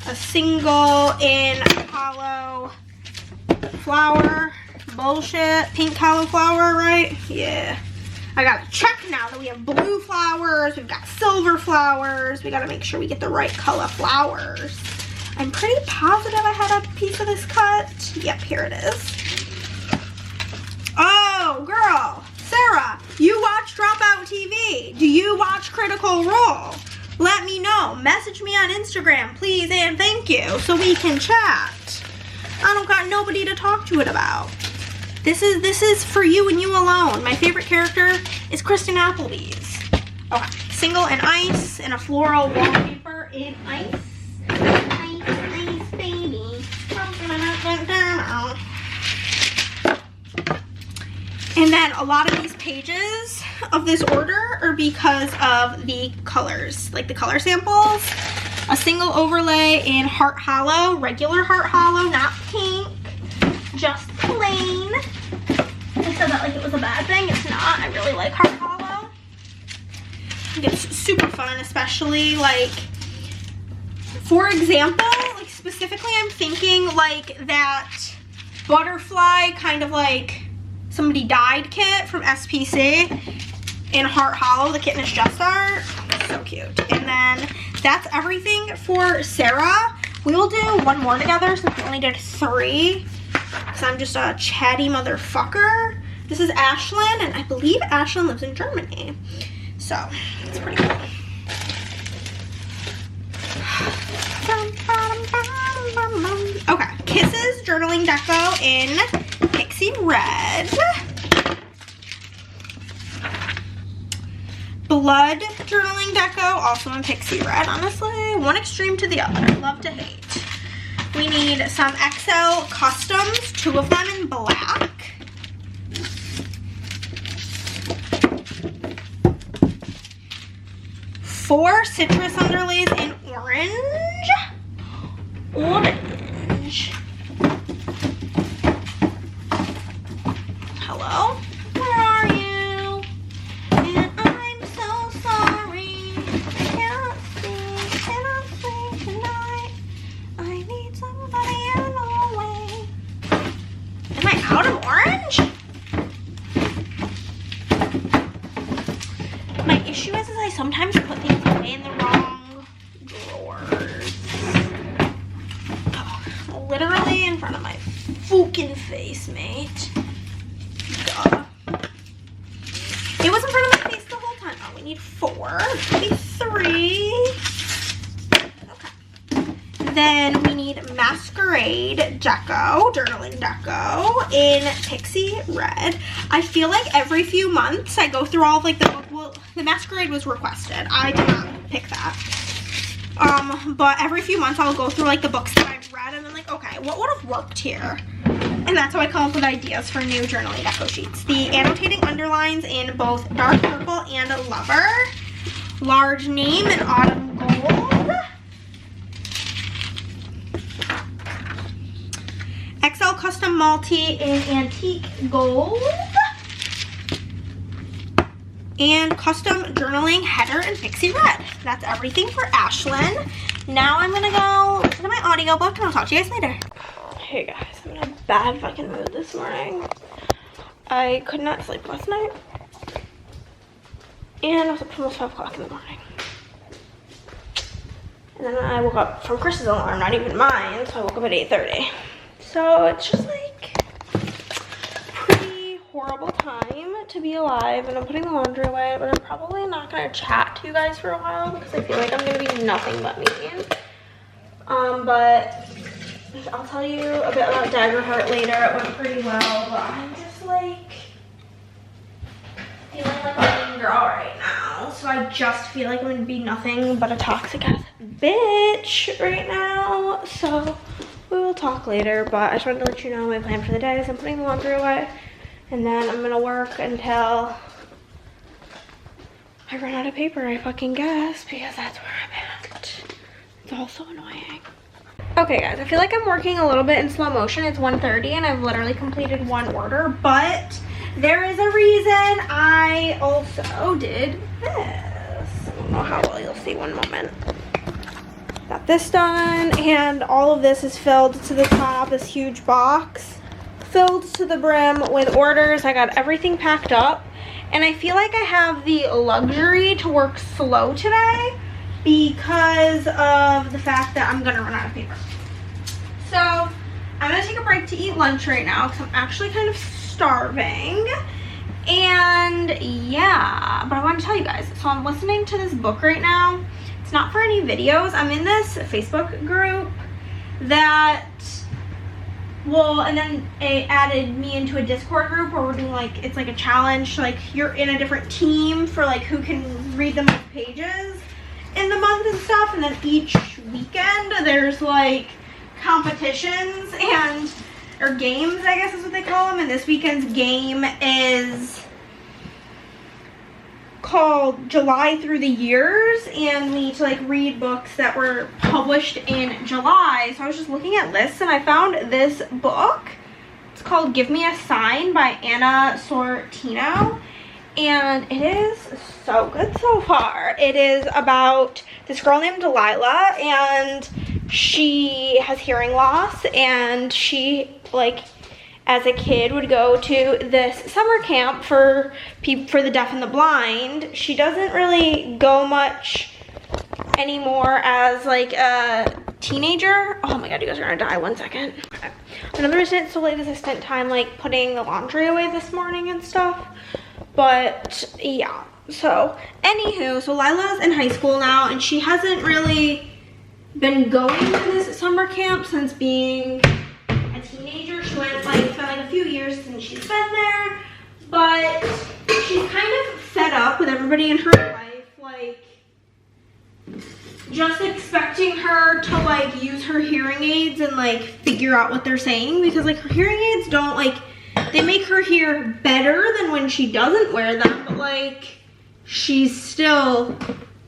A single in hollow flower. Bullshit. Pink cauliflower, right? Yeah. I gotta check now that we have blue flowers. We've got silver flowers. We gotta make sure we get the right color flowers. I'm pretty positive I had a piece of this cut. Yep, here it is. Oh, girl. Sarah, you watch Dropout TV. Do you watch Critical Role? Let me know. Message me on Instagram, please and thank you, so we can chat. I don't got nobody to talk to it about. This is for you and you alone. My favorite character is Kristen Appleby's. Okay, single in ice and a floral wallpaper in ice. Ice, ice, baby. And then a lot of these pages of this order are because of the colors, like the color samples. A single overlay in Heart Hollow, regular Heart Hollow, not pink, just plain. I said that like it was a bad thing. It's not. I really like Heart Hollow. I think it's super fun, especially like, for example, like specifically I'm thinking like that butterfly kind of like Somebody Died kit from SPC in Heart Hollow. The kitten is just art. So cute. And then that's everything for Sarah. We will do one more together since we only did 3. Because I'm just a chatty motherfucker. This is Ashlyn, and I believe Ashlyn lives in Germany. So, it's pretty cool. Okay, Kisses Journaling Deco in Pixie Red. Blood Journaling Deco, also in Pixie Red, honestly. One extreme to the other, love to hate. We need some XL Customs, 2 of them in black. Four citrus underlays in orange. Orange. Hello? Where are you? And I'm so sorry. I cannot sleep tonight. I need somebody in the way. Am I out of orange? My issue is I sometimes put things away in the wrong drawers. Oh, literally in front of my fucking face, mate. Duh. It was in front of my face the whole time. Oh, we need 4. Maybe 3. Okay. Then we need Masquerade Deco, Journaling Deco in Pixie Red. I feel like every few months I go through all of like the book. Well, the Masquerade was requested. I did not pick that. But every few months I'll go through like the books that I've read and I'm like, okay, what would have worked here? And that's how I come up with ideas for new journaling deco sheets. The annotating underlines in both dark purple and lover. Large name in autumn gold. XL custom multi in antique gold. And custom journaling header in Pixie Red. That's everything for Ashlyn. Now I'm gonna go listen to my audiobook and I'll talk to you guys later. Hey guys, I'm in a bad fucking mood this morning. I could not sleep last night. And I was up almost 5 o'clock in the morning. And then I woke up from Chris's alarm, not even mine, so I woke up at 8:30. So it's just like pretty horrible time to be alive, and I'm putting the laundry away, but I'm probably not gonna chat to you guys for a while because I feel like I'm gonna be nothing but mean. But I'll tell you a bit about Dagger Heart later. It went pretty well, but I'm just like feeling like a mean girl right now. So I just feel like I'm gonna be nothing but a toxic ass bitch right now. So we will talk later, but I just wanted to let you know my plan for the day is I'm putting the laundry away, and then I'm gonna work until I run out of paper, I fucking guess, because that's where I'm at. It's all so annoying. Okay guys, I feel like I'm working a little bit in slow motion. It's 1:30 and I've literally completed 1 order, but there is a reason I also did this. I don't know how well you'll see, one moment. Got this done, and all of this is filled to the top, this huge box filled to the brim with orders. I got everything packed up, and I feel like I have the luxury to work slow today because of the fact that I'm gonna run out of paper. So I'm gonna take a break to eat lunch right now because I'm actually kind of starving. And yeah, but I want to tell you guys, so I'm listening to this book right now. It's not for any videos. I'm in this Facebook group that, well, and then it added me into a Discord group where we're doing like, it's like a challenge. So like you're in a different team for like who can read the most pages in the month and stuff. And then each weekend there's like competitions and, or games, I guess is what they call them. And this weekend's game is called July Through the Years, and we need to like read books that were published in July. So I was just looking at lists and I found this book. It's called Give Me a Sign by Anna Sortino, and it is so good so far. It is about this girl named Delilah, and she has hearing loss, and she like as a kid would go to this summer camp for the deaf and the blind. She doesn't really go much anymore as like a teenager. Oh my god, you guys are gonna die. 1 second. Okay. Another reason it's so late is I spent time like putting the laundry away this morning and stuff. But yeah, so anywho, so Lila's in high school now and she hasn't really been going to this summer camp since being a teenager. She went like, it's been like a few years since she's been there, but she's kind of fed up with everybody in her life, like just expecting her to like use her hearing aids and like figure out what they're saying, because like her hearing aids don't like, they make her hear better than when she doesn't wear them, but like she's still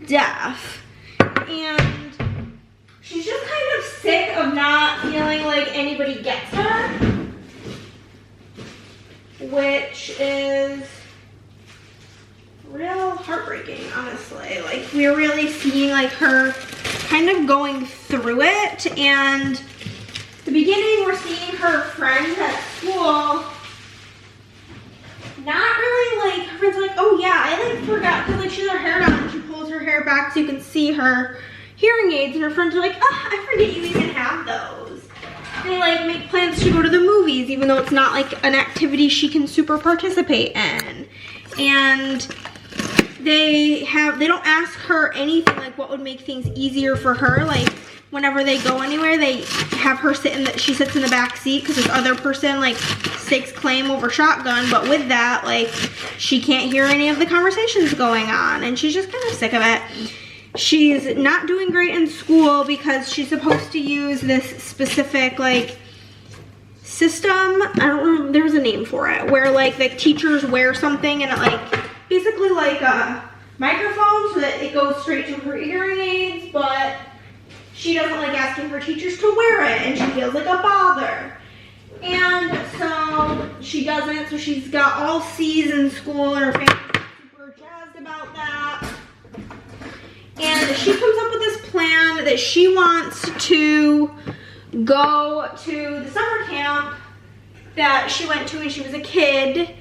deaf. And she's just kind of sick of not feeling like anybody gets her, which is real heartbreaking, honestly. Like, we're really seeing like her kind of going through it, and the beginning we're seeing her friends at school not really like, her friends are like, oh yeah, I like forgot, because like she has her hair down and she pulls her hair back so you can see her hearing aids, and her friends are like, oh, I forget you even have those. They like make plans to go to the movies even though it's not like an activity she can super participate in. And they don't ask her anything like what would make things easier for her. Like whenever they go anywhere, they have her she sits in the back seat because this other person like stakes claim over shotgun, but with that, like she can't hear any of the conversations going on, and she's just kind of sick of it. She's not doing great in school because she's supposed to use this specific like system. I don't remember, there was a name for it, where like the teachers wear something and it like basically like a microphone so that it goes straight to her hearing aids, but she doesn't like asking her teachers to wear it and she feels like a bother. And so she doesn't, so she's got all C's in school and her family's super jazzed about that. And she comes up with this plan that she wants to go to the summer camp that she went to when she was a kid,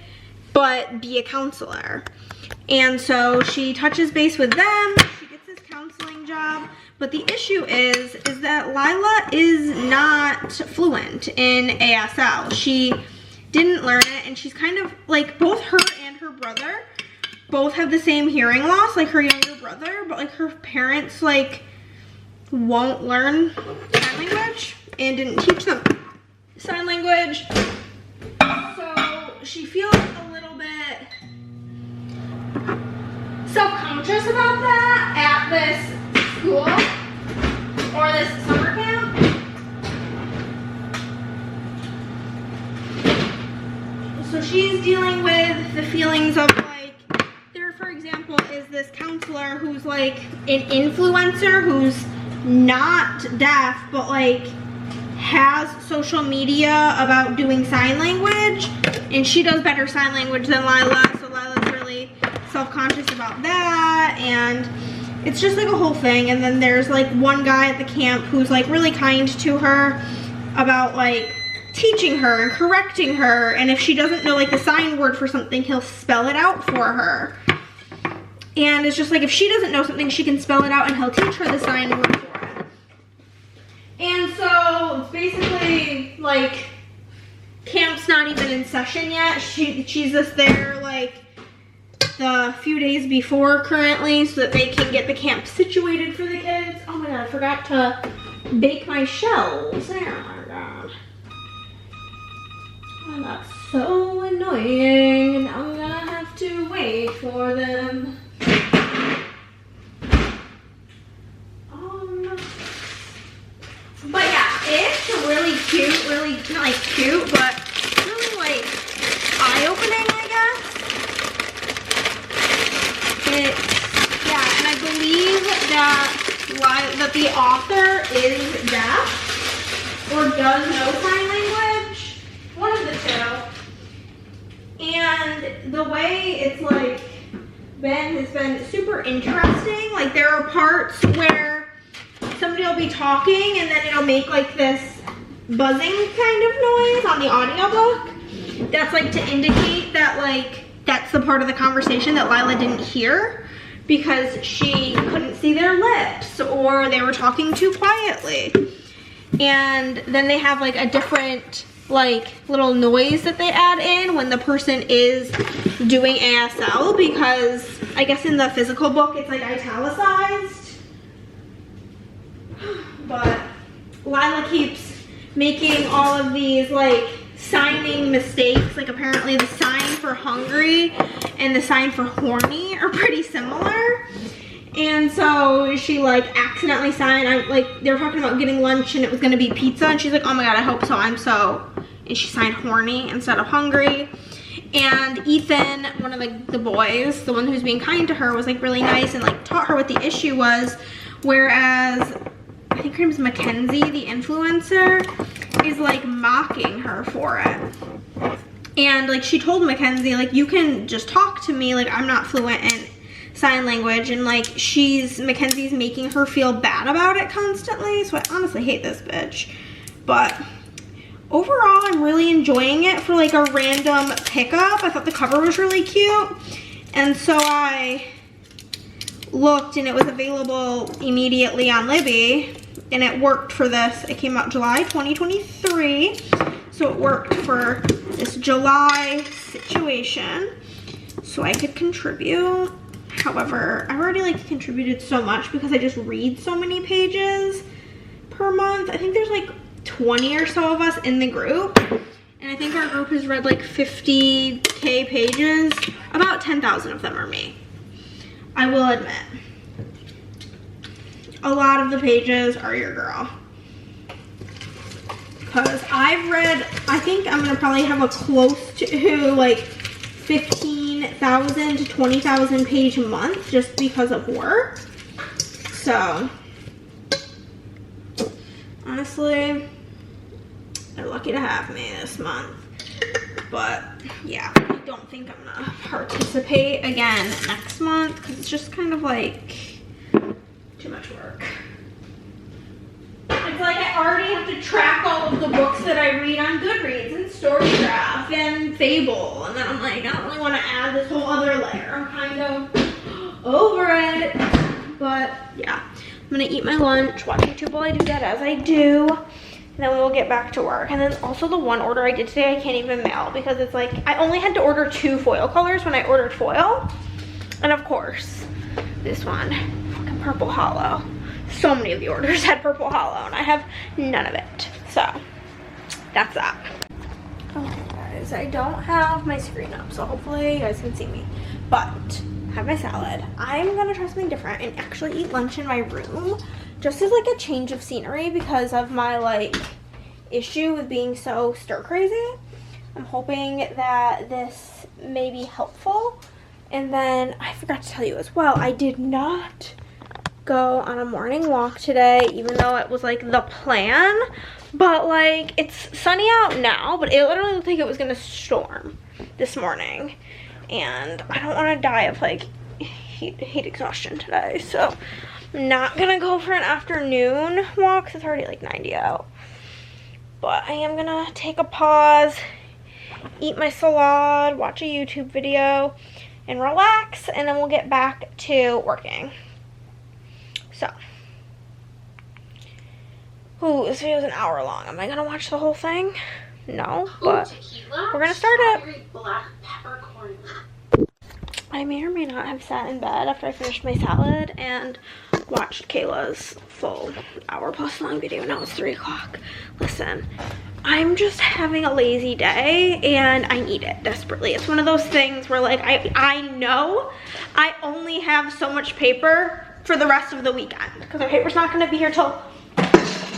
but be a counselor. And so she touches base with them, she gets this counseling job, but the issue is that Lila is not fluent in ASL. She didn't learn it, and she's kind of like, both her and her brother both have the same hearing loss, like her younger brother, but like her parents like won't learn sign language and didn't teach them sign language. So she feels a little bit self-conscious about that at this school or this summer camp. So she's dealing with the feelings of like, there for example is this counselor who's like an influencer who's not deaf but like has social media about doing sign language, and she does better sign language than Lila, so Lila's really self-conscious about that, and it's just like a whole thing. And then there's like one guy at the camp who's like really kind to her about like teaching her and correcting her, and if she doesn't know like the sign word for something, he'll spell it out for her. And it's just like, if she doesn't know something, she can spell it out and he'll teach her the sign word for it. And so it's basically like camp's not even in session yet. She's just there like the few days before currently so that they can get the camp situated for the kids. Oh my god, I forgot to bake my shells. Oh my god. Oh, that's so annoying. Now I'm gonna have to wait for them. But yeah, it's really cute, really, not like cute, but really like eye-opening, I guess. Yeah, and I believe that the author is deaf or does know sign language, one of the two. And the way it's like has been super interesting. Like there are parts where somebody will be talking and then it'll make like this buzzing kind of noise on the audiobook. That's like to indicate that like that's the part of the conversation that Lila didn't hear because she couldn't see their lips or they were talking too quietly. And then they have like a different like little noise that they add in when the person is doing ASL, because I guess in the physical book it's like italicized. But Lila keeps making all of these like signing mistakes. Like apparently the sign for hungry and the sign for horny are pretty similar. And so she like accidentally signed, like they were talking about getting lunch and it was gonna be pizza, and she's like, oh my god, I hope so, I'm so, and she signed horny instead of hungry. And Ethan, one of the boys, the one who's being kind to her, was like really nice and like taught her what the issue was, whereas I think her name is Mackenzie, the influencer, is like mocking her for it. And like she told Mackenzie, like, you can just talk to me, like I'm not fluent in sign language, and like Mackenzie's making her feel bad about it constantly. So I honestly hate this bitch. But overall, I'm really enjoying it for like a random pickup. I thought the cover was really cute, and so I looked and it was available immediately on Libby, and it worked for this. It came out July 2023, so it worked for this July situation, so I could contribute. However, I've already like contributed so much because I just read so many pages per month. I think there's like 20 or so of us in the group, and I think our group has read like 50k pages. About 10,000 of them are me. I will admit, a lot of the pages are your girl, because I've read, I think I'm gonna probably have a close to like 15,000 to 20,000 page a month just because of work. So honestly, they're lucky to have me this month. But yeah, I don't think I'm gonna participate again next month because it's just kind of like too much work. It's like I already have to track all of the books that I read on Goodreads and Storygraph and Fable, and then I'm like, I don't really want to add this whole other layer. I'm kind of over it. But yeah, I'm gonna eat my lunch, watch YouTube while I do that, as I do, and then we'll get back to work. And then also the one order I did today, I can't even mail because it's like I only had to order 2 foil colors when I ordered foil, and of course this one, fucking purple hollow. So many of the orders had purple hollow and I have none of it. So that's that. Okay guys, I don't have my screen up, so hopefully you guys can see me, but I have my salad. I'm gonna try something different and actually eat lunch in my room, just as like a change of scenery because of my like issue with being so stir crazy. I'm hoping that this may be helpful. And then I forgot to tell you as well, I did not go on a morning walk today, even though it was like the plan. But like, it's sunny out now, but it literally looked like it was gonna storm this morning, and I don't want to die of like heat exhaustion today, so I'm not gonna go for an afternoon walk because it's already like 90 out. But I am gonna take a pause, eat my salad, watch a YouTube video, and relax, and then we'll get back to working. So, ooh, this video is an hour long. Am I gonna watch the whole thing? No, but we're gonna start it. Black peppercorn. I may or may not have sat in bed after I finished my salad and watched Kayla's full hour-plus long video. Now it's 3 o'clock. Listen, I'm just having a lazy day and I need it desperately. It's one of those things where like I know I only have so much paper for the rest of the weekend because our paper's not going to be here till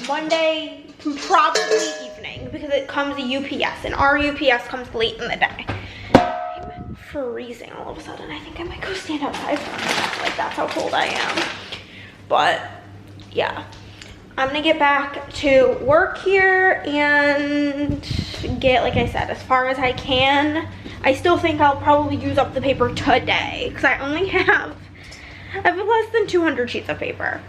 Monday, probably evening, because it comes to UPS and our UPS comes late in the day. I'm freezing all of a sudden. I think I might go stand outside for a minute. Like, that's how cold I am. But yeah, I'm gonna get back to work here and get, like I said, as far as I can. I still think I'll probably use up the paper today because I have less than 200 sheets of paper.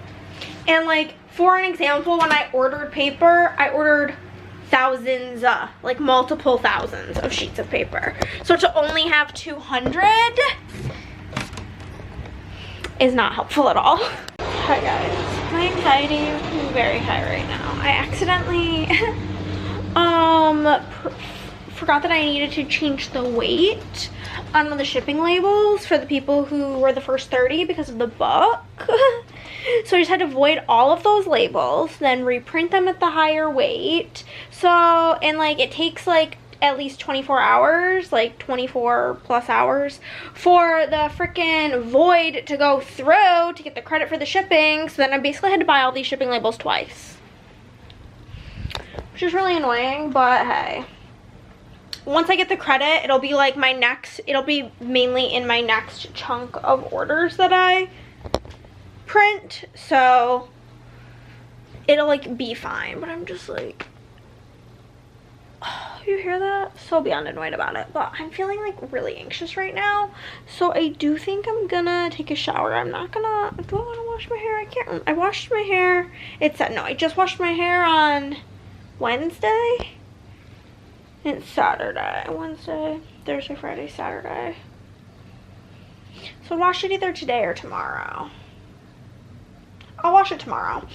And like, for an example, when I ordered paper, I ordered thousands, like multiple thousands of sheets of paper. So to only have 200 is not helpful at all. Hi guys, my anxiety is very high right now. I accidentally forgot that I needed to change the weight on the shipping labels for the people who were the first 30 because of the book. So I just had to void all of those labels, then reprint them at the higher weight. So, and like it takes like at least 24 hours, like 24 plus hours for the freaking void to go through to get the credit for the shipping. So then I basically had to buy all these shipping labels twice, which is really annoying, but hey. Once I get the credit, it'll be like my next, it'll be mainly in my next chunk of orders that I print, so it'll like be fine. But I'm just like, oh, you hear that? So beyond annoyed about it. But I'm feeling like really anxious right now, so I do think I'm gonna take a shower. I'm not gonna, do I want to wash my hair? I can't. I washed my hair. It said no, I just washed my hair on Wednesday. It's Saturday, Wednesday, Thursday, Friday, Saturday. So I'll wash it either today or tomorrow. I'll wash it tomorrow.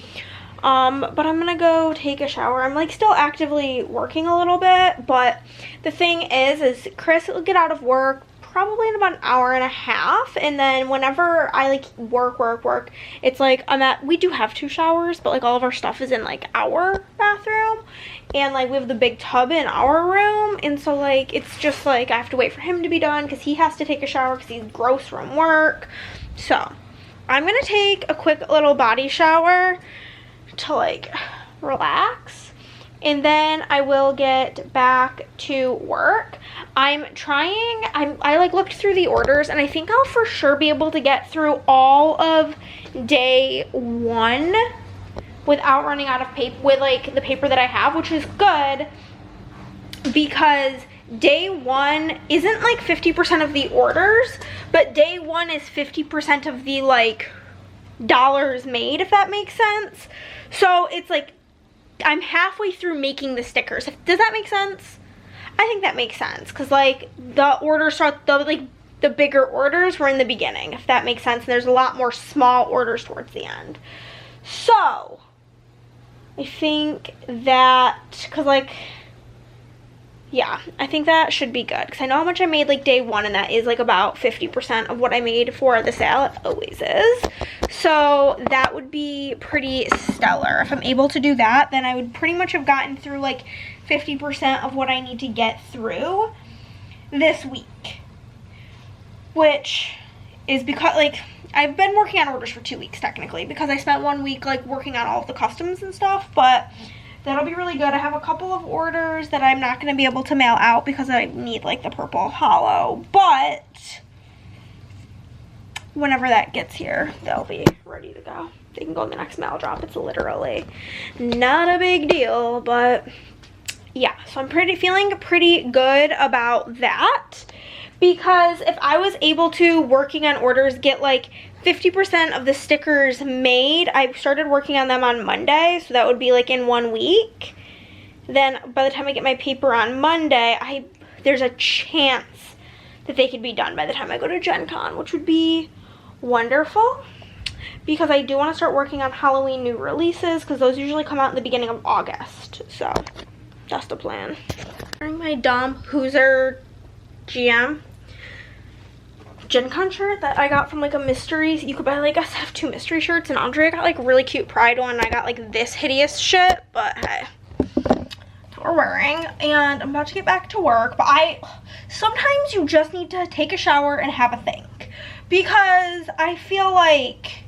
But I'm gonna go take a shower. I'm like still actively working a little bit, but the thing is Chris will get out of work probably in about an hour and a half, and then whenever I like work, it's like we do have 2 showers, but like all of our stuff is in like our bathroom, and like we have the big tub in our room, and so like it's just like I have to wait for him to be done because he has to take a shower because he's gross from work. So I'm gonna take a quick little body shower to like relax, and then I will get back to work. I'm trying, I like looked through the orders, and I think I'll for sure be able to get through all of day 1 without running out of paper, with like the paper that I have, which is good because day 1 isn't like 50% of the orders, but day 1 is 50% of the like dollars made, if that makes sense. So it's like I'm halfway through making the stickers. Does that make sense? I think that makes sense because like the orders start, the bigger orders were in the beginning, if that makes sense, and there's a lot more small orders towards the end. So I think that, because like, yeah, I think that should be good because I know how much I made like day 1, and that is like about 50% of what I made for the sale. It always is. So that would be pretty stellar. If I'm able to do that, then I would pretty much have gotten through like 50% of what I need to get through this week, which is because like I've been working on orders for 2 weeks technically because I spent 1 week like working on all of the customs and stuff, but that'll be really good. I have a couple of orders that I'm not going to be able to mail out because I need like the purple hollow, but whenever that gets here, they'll be ready to go. They can go in the next mail drop. It's literally not a big deal, but yeah, so I'm feeling pretty good about that, because if I was able to, working on orders, get like 50% of the stickers made, I started working on them on Monday, so that would be like in 1 week. Then by the time I get my paper on Monday, there's a chance that they could be done by the time I go to Gen Con, which would be wonderful, because I do want to start working on Halloween new releases because those usually come out in the beginning of August. So that's the plan. Wearing my Dom Hooser GM Gen Con shirt that I got from like a mystery. You could buy like a set of 2 mystery shirts, and Andrea got like a really cute Pride one. I got like this hideous shit, but hey, that's what we're wearing. And I'm about to get back to work, but sometimes you just need to take a shower and have a think, because I feel like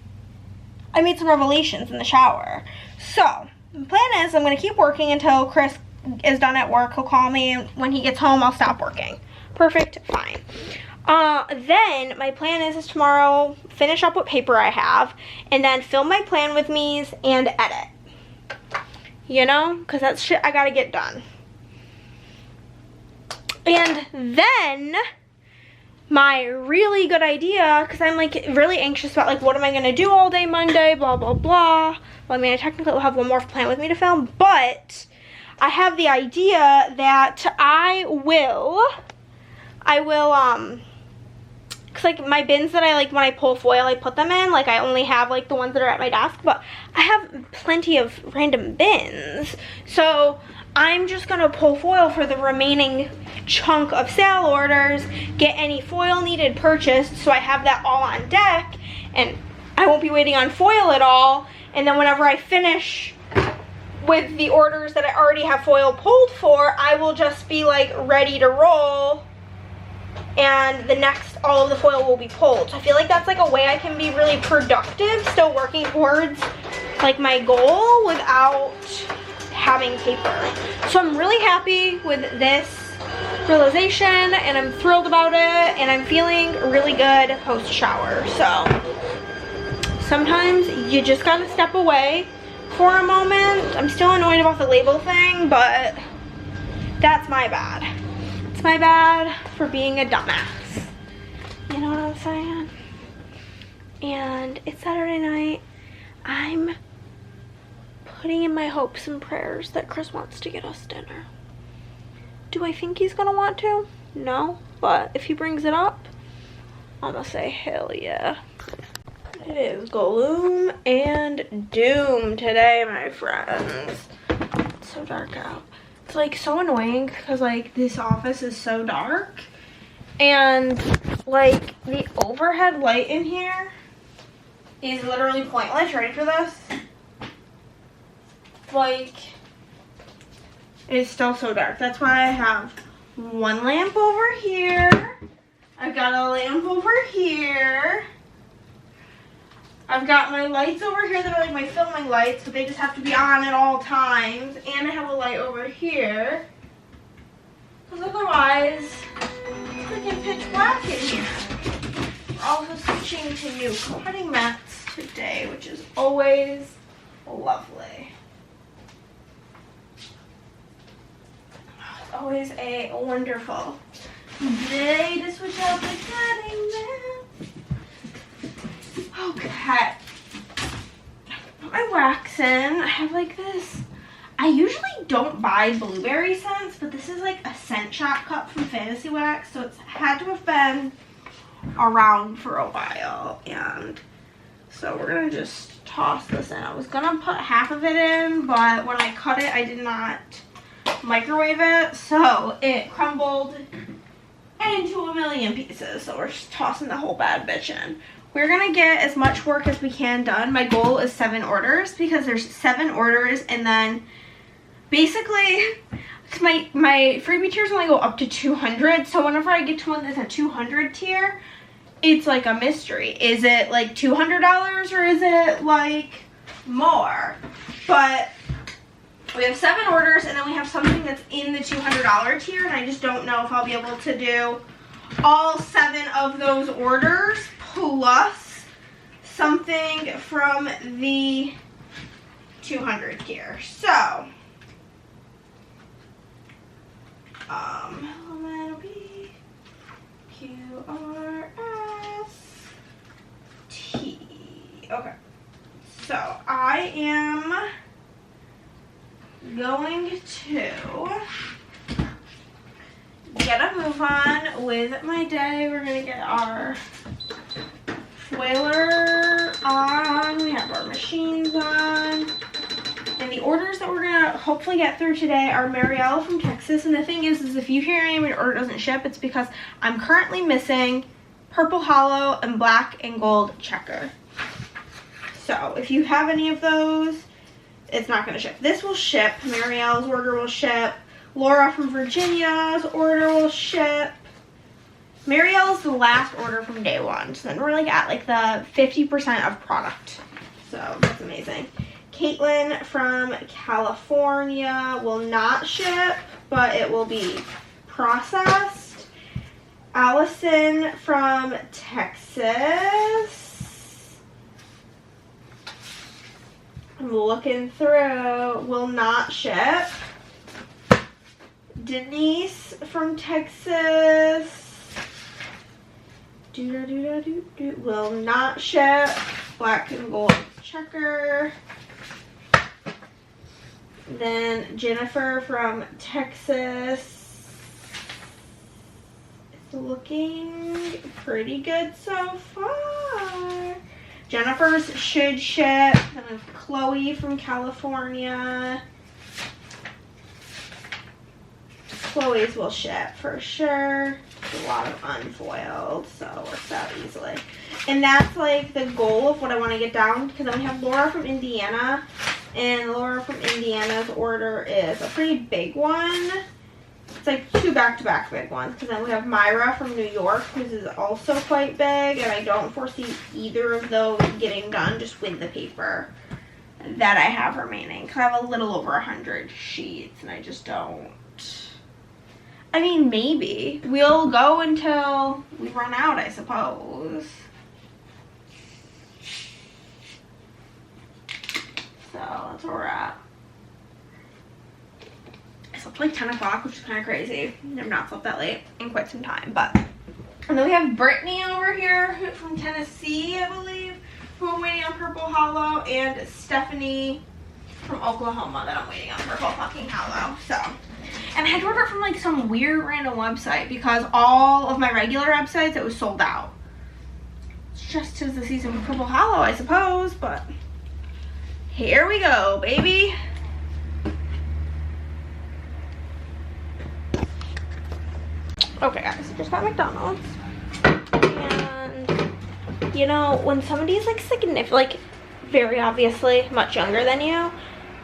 I made some revelations in the shower. So the plan is I'm going to keep working until Chris is done at work. He'll call me, and when he gets home I'll stop working. Perfect, fine. Then my plan is tomorrow finish up what paper I have, and then film my plan with me's and edit, you know, because that's shit I gotta get done. And then my really good idea, because I'm like really anxious about like what am I gonna do all day Monday, blah blah blah. Well, I mean, I technically will have one more plan with me to film, but I have the idea that I will, cause like my bins that I like when I pull foil, I put them in, like I only have like the ones that are at my desk, but I have plenty of random bins. So I'm just gonna pull foil for the remaining chunk of sale orders, get any foil needed purchased, so I have that all on deck, and I won't be waiting on foil at all. And then whenever I finish with the orders that I already have foil pulled for, I will just be like ready to roll, and the next, all of the foil will be pulled. So I feel like that's like a way I can be really productive, still working towards like my goal without having paper. So I'm really happy with this realization, and I'm thrilled about it, and I'm feeling really good post shower. So sometimes you just gotta step away for a moment. I'm still annoyed about the label thing, but that's my bad. It's my bad for being a dumbass. You know what I'm saying? And it's Saturday night. I'm putting in my hopes and prayers that Chris wants to get us dinner. Do I think he's gonna want to? No, but if he brings it up, I'm gonna say hell yeah. It is gloom and doom today, my friends. It's so dark out. It's like so annoying because like this office is so dark, and like the overhead light in here is literally pointless. Ready for this? Like, it's still so dark. That's why I have one lamp over here. I've got a lamp over here. I've got my lights over here that are like my filming lights, but they just have to be on at all times. And I have a light over here, because otherwise it's freaking pitch black in here. We're also switching to new cutting mats today, which is always lovely. It's always a wonderful day to switch out the cutting mat. Okay, put my wax in. I have like this, I usually don't buy blueberry scents, but this is like a scent shop cup from Fantasy Wax, so it's had to have been around for a while. And so we're gonna just toss this in. I was gonna put half of it in, but when I cut it, I did not microwave it, so it crumbled into a million pieces. So we're just tossing the whole bad bitch in. We're gonna get as much work as we can done. My goal is 7 orders, because there's 7 orders, and then basically my freebie tiers only go up to 200. So whenever I get to one that's a 200 tier, it's like a mystery. Is it like $200 or is it like more? But we have 7 orders, and then we have something that's in the $200 tier, and I just don't know if I'll be able to do all 7 of those orders plus something from the 200 tier. So B Q R S T. Okay, so I am going to get a move on with my day. We're gonna get our foiler on, we have our machines on, and the orders that we're gonna hopefully get through today are Mariella from Texas. And the thing is if you hear any of your order doesn't ship, it's because I'm currently missing purple hollow and black and gold checker. So if you have any of those, it's not gonna ship. This will ship. Mariella's order will ship. Laura from Virginia's order will ship. Marielle's the last order from day one. So then we're like at like the 50% of product. So that's amazing. Caitlin from California will not ship, but it will be processed. Allison from Texas, I'm looking through, will not ship. Denise from Texas will not ship. Black and gold checker. Then Jennifer from Texas. It's looking pretty good so far. Jennifer's should ship. Then we have Chloe from California. Chloe's will ship for sure. A lot of unfoiled, so it works out easily. And that's like the goal of what I want to get down, because then we have Laura from Indiana, and Laura from Indiana's order is a pretty big one. It's like 2 back-to-back big ones, because then we have Myra from New York, which is also quite big, and I don't foresee either of those getting done just with the paper that I have remaining, because I have a little over 100 sheets, and I just don't. I mean, maybe. We'll go until we run out, I suppose. So, that's where we're at. I slept like 10 o'clock, which is kind of crazy. I've not slept that late in quite some time, but. And then we have Brittany over here from Tennessee, I believe, who I'm waiting on Purple Hollow, and Stephanie from Oklahoma that I'm waiting on Purple fucking Hollow, so. And I had to order from like some weird random website because all of my regular websites, it was sold out. It's just as the season of Purple Hollow, I suppose, but here we go, baby. Okay, guys, I just got McDonald's. And, you know, when somebody's like significant, like very obviously much younger than you,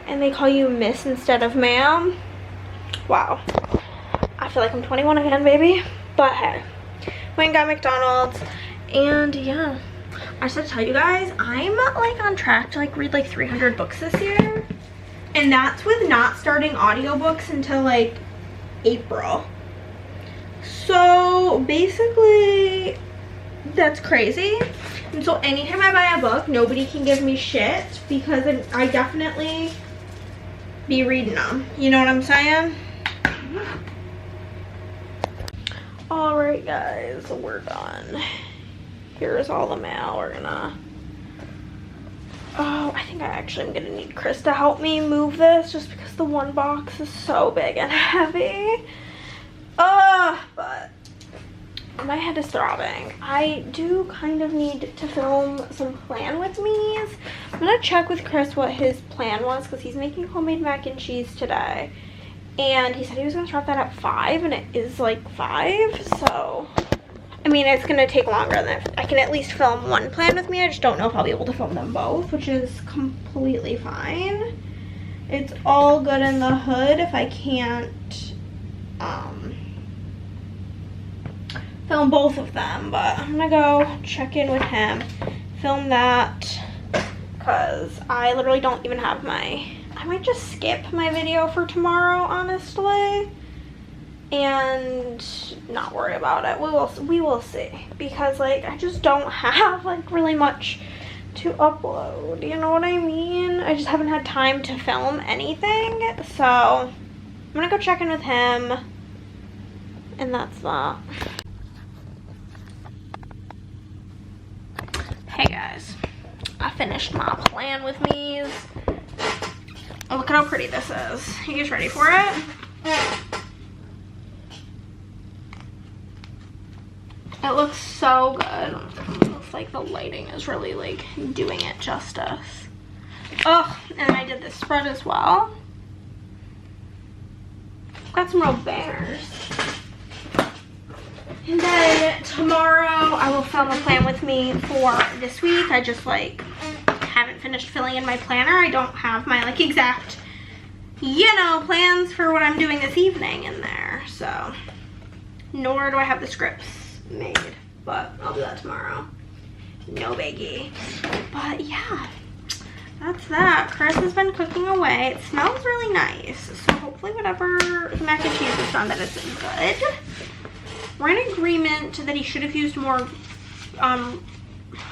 and they call you miss instead of ma'am, wow. I feel like I'm 21 again, baby. But hey, went and got McDonald's, and yeah, I just have to tell you guys, I'm like on track to like read like 300 books this year, and that's with not starting audiobooks until like April. So basically, that's crazy. And so anytime I buy a book, nobody can give me shit, because I definitely be reading them. You know what I'm saying? Alright guys, we're done. Here's all the mail. We're gonna, oh, I think I actually am gonna need Chris to help me move this, just because the one box is so big and heavy. But my head is throbbing. I do kind of need to film some plan with me's. I'm gonna check with Chris what his plan was, because he's making homemade mac and cheese today. And he said he was gonna start that at 5, and it is like 5, so. I mean, it's gonna take longer than I can at least film one plan with me. I just don't know if I'll be able to film them both, which is completely fine. It's all good in the hood if I can't, film both of them, but I'm gonna go check in with him, film that, because I literally don't even have I might just skip my video for tomorrow, honestly, and not worry about it. We will see, because like I just don't have like really much to upload, you know what I mean? I just haven't had time to film anything, so I'm gonna go check in with him, and that's that. Hey guys, I finished my plan with me's. Oh, look at how pretty this is. You guys ready for it? It looks so good. It looks like the lighting is really like doing it justice. Oh, and I did this spread as well. Got some real bangers. And then tomorrow I will film a plan with me for this week. I just like haven't finished filling in my planner. I don't have my like exact, you know, plans for what I'm doing this evening in there. So, nor do I have the scripts made, but I'll do that tomorrow. No biggie. But yeah, that's that. Chris has been cooking away. It smells really nice. So hopefully whatever the mac and cheese is done, that it's good. We're in agreement that he should have used more, I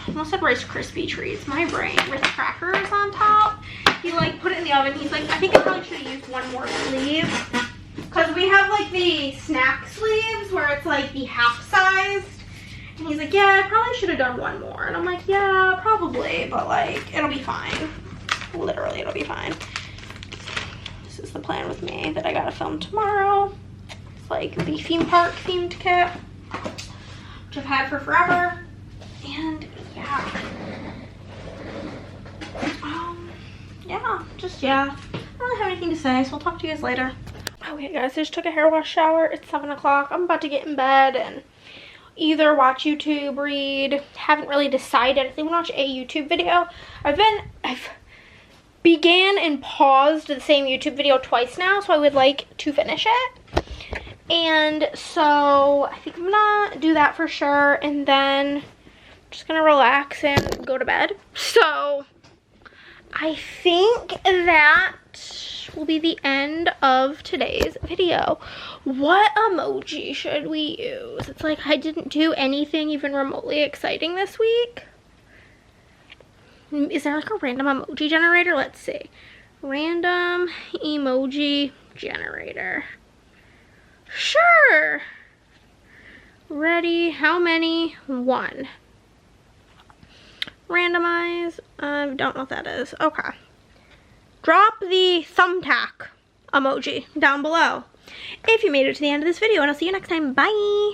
almost said Rice Krispie treats, my brain, with crackers on top. He like put it in the oven. He's like, I think I probably should have used one more sleeve. Because we have like the snack sleeves where it's like the half sized. And he's like, yeah, I probably should have done one more. And I'm like, yeah, probably, but like, it'll be fine. Literally, it'll be fine. this is the plan with me that I gotta film tomorrow. It's like the theme park themed kit, which I've had for forever. And yeah. Yeah. I don't really have anything to say, so I'll talk to you guys later. Okay guys, I just took a hair wash shower. It's 7 o'clock. I'm about to get in bed and either watch YouTube, read. Haven't really decided. I think I'm gonna watch a YouTube video. I've began and paused the same YouTube video twice now, so I would like to finish it. And so I think I'm gonna do that for sure, and then I'm just gonna relax and go to bed. So I think that will be the end of today's video. What emoji should we use? It's like I didn't do anything even remotely exciting this week. Is there like a random emoji generator? Let's see. Random emoji generator. Sure. Ready? How many? 1. Randomize. Don't know what that is. Okay. Drop the thumbtack emoji down below if you made it to the end of this video, and I'll see you next time. Bye.